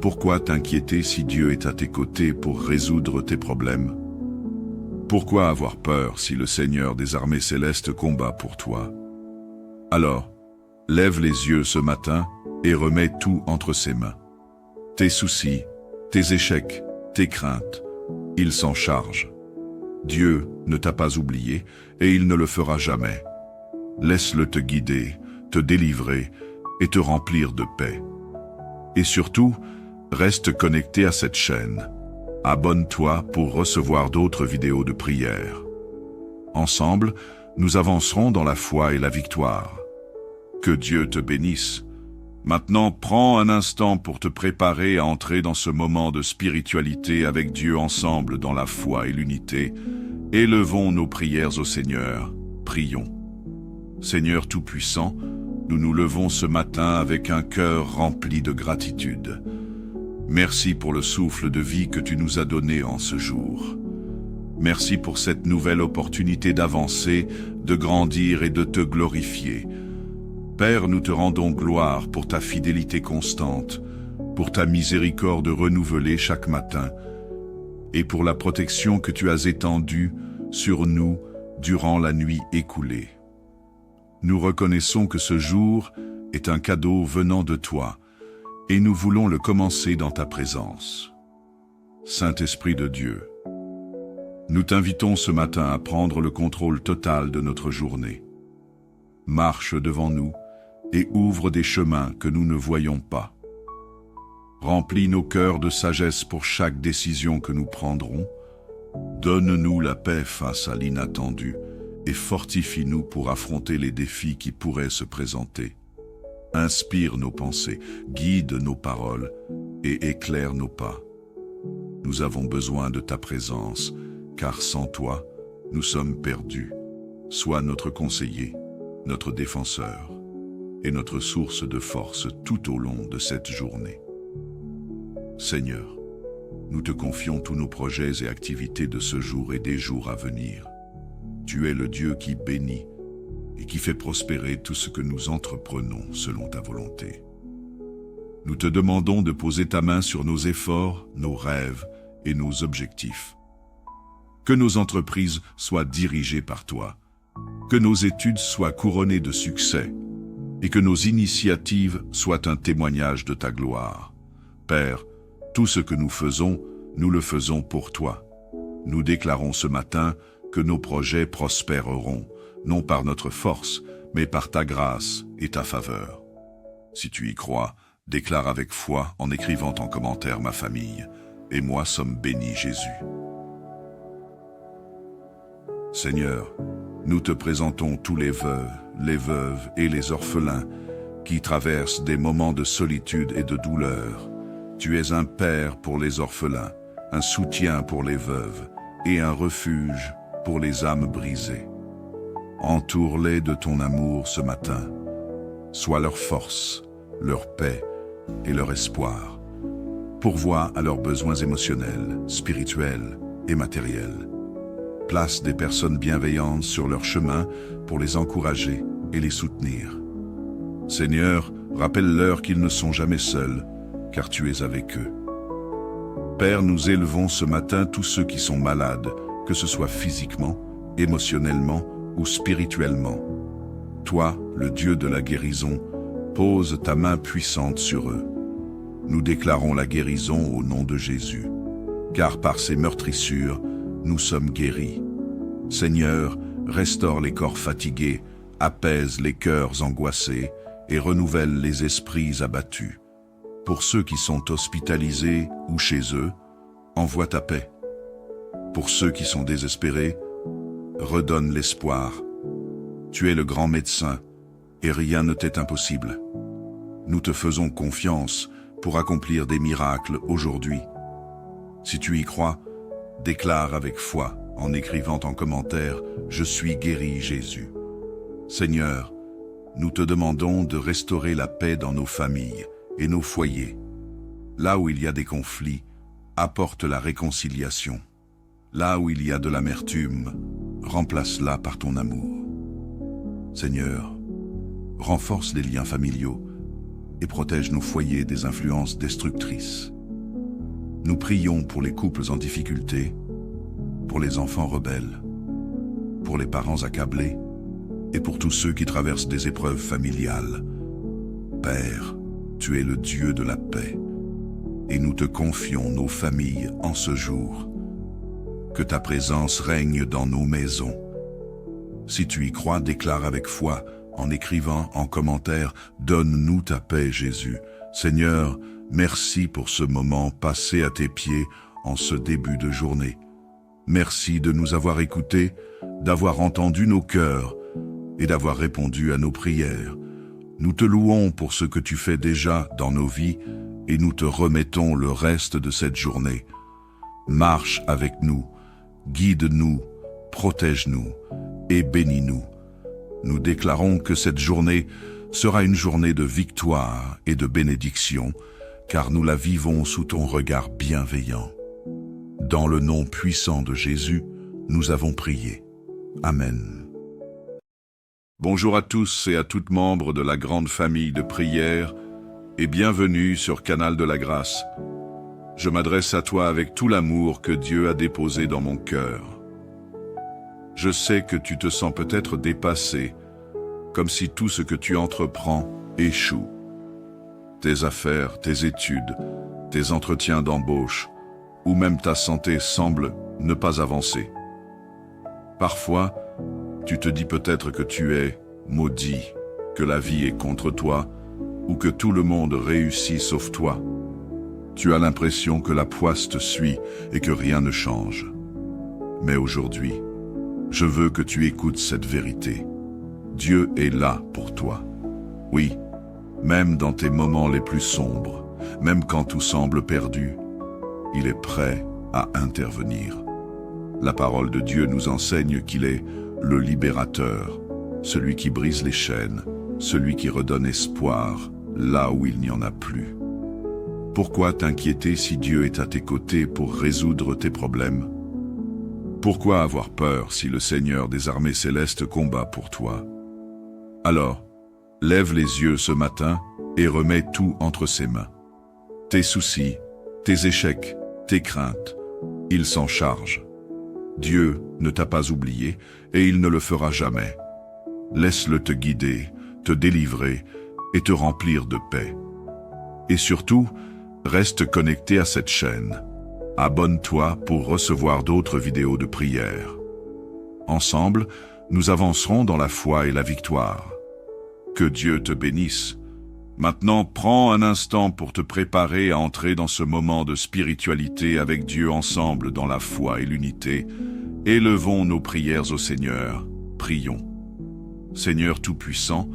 Pourquoi t'inquiéter si Dieu est à tes côtés pour résoudre tes problèmes? Pourquoi avoir peur si le Seigneur des armées célestes combat pour toi? Alors, lève les yeux ce matin et remets tout entre ses mains. Tes soucis, tes échecs, tes craintes, il s'en charge. Dieu ne t'a pas oublié et il ne le fera jamais. Laisse-le te guider, te délivrer et te remplir de paix. Et surtout, reste connecté à cette chaîne. Abonne-toi pour recevoir d'autres vidéos de prière. Ensemble, nous avancerons dans la foi et la victoire. Que Dieu te bénisse. Maintenant, prends un instant pour te préparer à entrer dans ce moment de spiritualité avec Dieu ensemble dans la foi et l'unité. Élevons nos prières au Seigneur. Prions. Seigneur Tout-Puissant, nous nous levons ce matin avec un cœur rempli de gratitude. Merci pour le souffle de vie que tu nous as donné en ce jour. Merci pour cette nouvelle opportunité d'avancer, de grandir et de te glorifier. Père, nous te rendons gloire pour ta fidélité constante, pour ta miséricorde renouvelée chaque matin, et pour la protection que tu as étendue sur nous durant la nuit écoulée. Nous reconnaissons que ce jour est un cadeau venant de toi, et nous voulons le commencer dans ta présence. Saint-Esprit de Dieu, nous t'invitons ce matin à prendre le contrôle total de notre journée. Marche devant nous et ouvre des chemins que nous ne voyons pas. Remplis nos cœurs de sagesse pour chaque décision que nous prendrons. Donne-nous la paix face à l'inattendu et fortifie-nous pour affronter les défis qui pourraient se présenter. Inspire nos pensées, guide nos paroles et éclaire nos pas. Nous avons besoin de ta présence, car sans toi, nous sommes perdus. Sois notre conseiller, notre défenseur et notre source de force tout au long de cette journée. Seigneur, nous te confions tous nos projets et activités de ce jour et des jours à venir. Tu es le Dieu qui bénit et qui fait prospérer tout ce que nous entreprenons selon ta volonté. Nous te demandons de poser ta main sur nos efforts, nos rêves et nos objectifs. Que nos entreprises soient dirigées par toi, que nos études soient couronnées de succès et que nos initiatives soient un témoignage de ta gloire. Père, tout ce que nous le faisons pour toi. Nous déclarons ce matin que nos projets prospéreront, non par notre force, mais par ta grâce et ta faveur. Si tu y crois, déclare avec foi en écrivant en commentaire « Ma famille et moi sommes bénis Jésus ». Seigneur, nous te présentons tous les veuves et les orphelins qui traversent des moments de solitude et de douleur. Tu es un père pour les orphelins, un soutien pour les veuves et un refuge pour les âmes brisées. Entoure-les de ton amour ce matin. Sois leur force, leur paix et leur espoir. Pourvois à leurs besoins émotionnels, spirituels et matériels. Place des personnes bienveillantes sur leur chemin pour les encourager et les soutenir. Seigneur, rappelle-leur qu'ils ne sont jamais seuls, car tu es avec eux. Père, nous élevons ce matin tous ceux qui sont malades, que ce soit physiquement, émotionnellement ou spirituellement. Toi, le Dieu de la guérison, pose ta main puissante sur eux. Nous déclarons la guérison au nom de Jésus, car par ses meurtrissures, nous sommes guéris. Seigneur, restaure les corps fatigués, apaise les cœurs angoissés et renouvelle les esprits abattus. Pour ceux qui sont hospitalisés ou chez eux, envoie ta paix. Pour ceux qui sont désespérés, redonne l'espoir. Tu es le grand médecin et rien ne t'est impossible. Nous te faisons confiance pour accomplir des miracles aujourd'hui. Si tu y crois, déclare avec foi en écrivant en commentaire « Je suis guéri, Jésus ». Seigneur, nous te demandons de restaurer la paix dans nos familles et nos foyers. Là où il y a des conflits, apporte la réconciliation. Là où il y a de l'amertume, remplace-la par ton amour. Seigneur, renforce les liens familiaux et protège nos foyers des influences destructrices. Nous prions pour les couples en difficulté, pour les enfants rebelles, pour les parents accablés et pour tous ceux qui traversent des épreuves familiales. Père, tu es le Dieu de la paix et nous te confions nos familles en ce jour. Que ta présence règne dans nos maisons. Si tu y crois, déclare avec foi en écrivant en commentaire « Donne-nous ta paix, Jésus ». Seigneur, merci pour ce moment passé à tes pieds en ce début de journée. Merci de nous avoir écoutés, d'avoir entendu nos cœurs et d'avoir répondu à nos prières. Nous te louons pour ce que tu fais déjà dans nos vies et nous te remettons le reste de cette journée. Marche avec nous, guide-nous, protège-nous et bénis-nous. Nous déclarons que cette journée sera une journée de victoire et de bénédiction, car nous la vivons sous ton regard bienveillant. Dans le nom puissant de Jésus, nous avons prié. Amen. Bonjour à tous et à toutes membres de la grande famille de prière et bienvenue sur Canal de la Grâce. Je m'adresse à toi avec tout l'amour que Dieu a déposé dans mon cœur. Je sais que tu te sens peut-être dépassé, comme si tout ce que tu entreprends échoue. Tes affaires, tes études, tes entretiens d'embauche, ou même ta santé semblent ne pas avancer. Parfois, tu te dis peut-être que tu es maudit, que la vie est contre toi, ou que tout le monde réussit sauf toi. Tu as l'impression que la poisse te suit et que rien ne change. Mais aujourd'hui, je veux que tu écoutes cette vérité. Dieu est là pour toi. Oui, même dans tes moments les plus sombres, même quand tout semble perdu, il est prêt à intervenir. La parole de Dieu nous enseigne qu'il est le libérateur, celui qui brise les chaînes, celui qui redonne espoir là où il n'y en a plus. Pourquoi t'inquiéter si Dieu est à tes côtés pour résoudre tes problèmes? Pourquoi avoir peur si le Seigneur des armées célestes combat pour toi? Alors, lève les yeux ce matin et remets tout entre ses mains. Tes soucis, tes échecs, tes craintes, il s'en charge. Dieu ne t'a pas oublié et il ne le fera jamais. Laisse-le te guider, te délivrer et te remplir de paix. Et surtout, reste connecté à cette chaîne. Abonne-toi pour recevoir d'autres vidéos de prière. Ensemble, nous avancerons dans la foi et la victoire. Que Dieu te bénisse. Maintenant, prends un instant pour te préparer à entrer dans ce moment de spiritualité avec Dieu ensemble dans la foi et l'unité, Élevons nos prières au Seigneur, prions. Seigneur Tout-Puissant,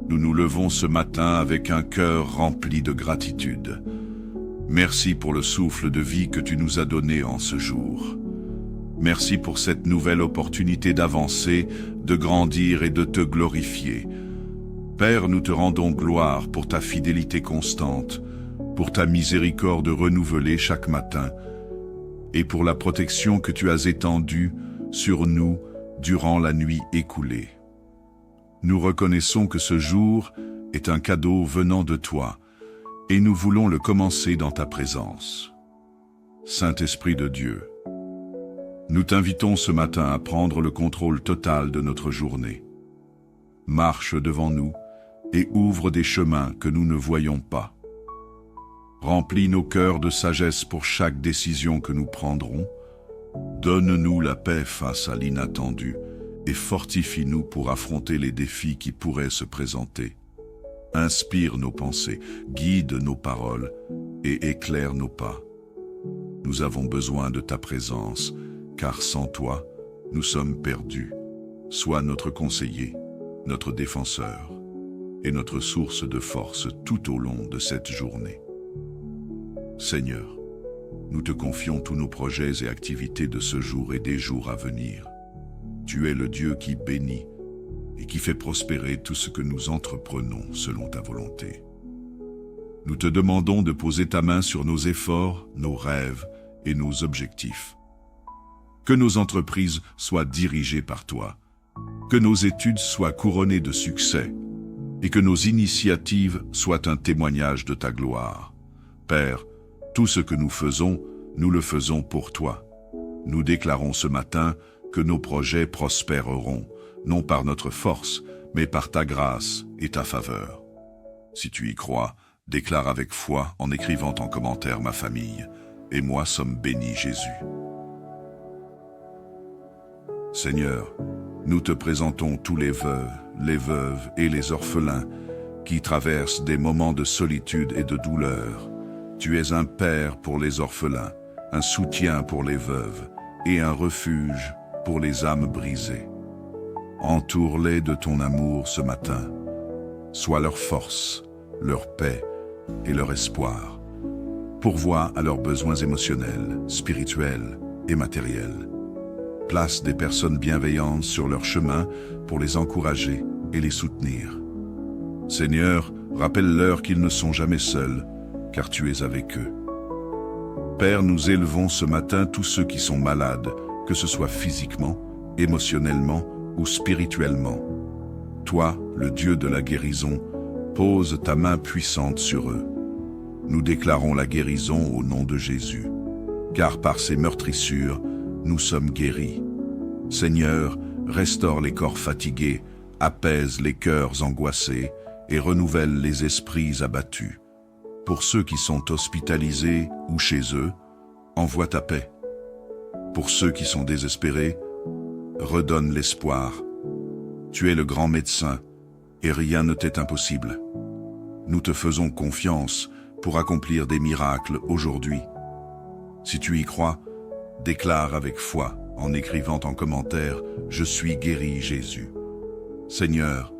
nous nous levons ce matin avec un cœur rempli de gratitude. Merci pour le souffle de vie que tu nous as donné en ce jour. Merci pour cette nouvelle opportunité d'avancer, de grandir et de te glorifier. Père, nous te rendons gloire pour ta fidélité constante, pour ta miséricorde renouvelée chaque matin, et pour la protection que tu as étendue sur nous durant la nuit écoulée. Nous reconnaissons que ce jour est un cadeau venant de toi, et nous voulons le commencer dans ta présence. Saint-Esprit de Dieu, nous t'invitons ce matin à prendre le contrôle total de notre journée. Marche devant nous et ouvre des chemins que nous ne voyons pas. Remplis nos cœurs de sagesse pour chaque décision que nous prendrons. Donne-nous la paix face à l'inattendu et fortifie-nous pour affronter les défis qui pourraient se présenter. Inspire nos pensées, guide nos paroles et éclaire nos pas. Nous avons besoin de ta présence, car sans toi, nous sommes perdus. Sois notre conseiller, notre défenseur et notre source de force tout au long de cette journée. Seigneur, nous te confions tous nos projets et activités de ce jour et des jours à venir. Tu es le Dieu qui bénit et qui fait prospérer tout ce que nous entreprenons selon ta volonté. Nous te demandons de poser ta main sur nos efforts, nos rêves et nos objectifs. Que nos entreprises soient dirigées par toi, que nos études soient couronnées de succès et que nos initiatives soient un témoignage de ta gloire. Père, tout ce que nous faisons, nous le faisons pour toi. Nous déclarons ce matin que nos projets prospéreront, non par notre force, mais par ta grâce et ta faveur. Si tu y crois, déclare avec foi en écrivant en commentaire ma famille, et moi sommes bénis Jésus. Seigneur, nous te présentons tous les veuves et les orphelins qui traversent des moments de solitude et de douleur. Tu es un père pour les orphelins, un soutien pour les veuves et un refuge pour les âmes brisées. Entoure-les de ton amour ce matin. Sois leur force, leur paix et leur espoir. Pourvois à leurs besoins émotionnels, spirituels et matériels. Place des personnes bienveillantes sur leur chemin pour les encourager et les soutenir. Seigneur, rappelle-leur qu'ils ne sont jamais seuls, car tu es avec eux. Père, nous élevons ce matin tous ceux qui sont malades, que ce soit physiquement, émotionnellement ou spirituellement. Toi, le Dieu de la guérison, pose ta main puissante sur eux. Nous déclarons la guérison au nom de Jésus, car par ses meurtrissures, nous sommes guéris. Seigneur, restaure les corps fatigués, apaise les cœurs angoissés et renouvelle les esprits abattus. Pour ceux qui sont hospitalisés ou chez eux, envoie ta paix. Pour ceux qui sont désespérés, redonne l'espoir. Tu es le grand médecin et rien ne t'est impossible. Nous te faisons confiance pour accomplir des miracles aujourd'hui. Si tu y crois, déclare avec foi en écrivant en commentaire « Je suis guéri Jésus ». Seigneur,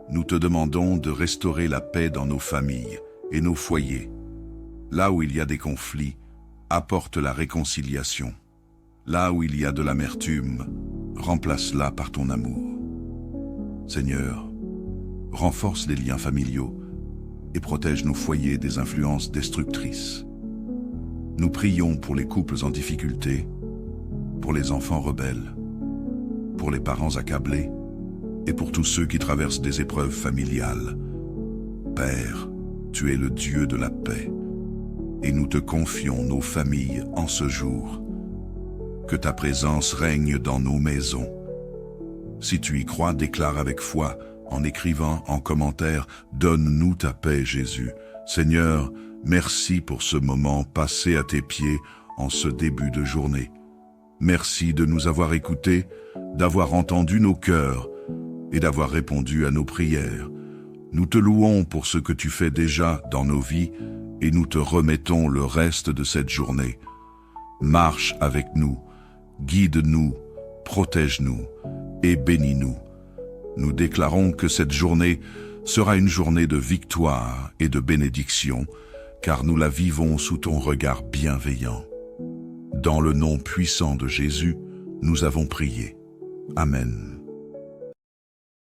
nous te demandons de restaurer la paix dans nos familles et nos foyers. Là où il y a des conflits, apporte la réconciliation. Là où il y a de l'amertume, remplace-la par ton amour. Seigneur, renforce les liens familiaux et protège nos foyers des influences destructrices. Nous prions pour les couples en difficulté, pour les enfants rebelles, pour les parents accablés et pour tous ceux qui traversent des épreuves familiales. Père, tu es le Dieu de la paix et nous te confions nos familles en ce jour. Que ta présence règne dans nos maisons. Si tu y crois, déclare avec foi en écrivant en commentaire « Donne-nous ta paix, Jésus ». Seigneur, merci pour ce moment passé à tes pieds en ce début de journée. Merci de nous avoir écoutés, d'avoir entendu nos cœurs et d'avoir répondu à nos prières. Nous te louons pour ce que tu fais déjà dans nos vies et nous te remettons le reste de cette journée. Marche avec nous, guide-nous, protège-nous et bénis-nous. Nous déclarons que cette journée sera une journée de victoire et de bénédiction, car nous la vivons sous ton regard bienveillant. Dans le nom puissant de Jésus, nous avons prié. Amen.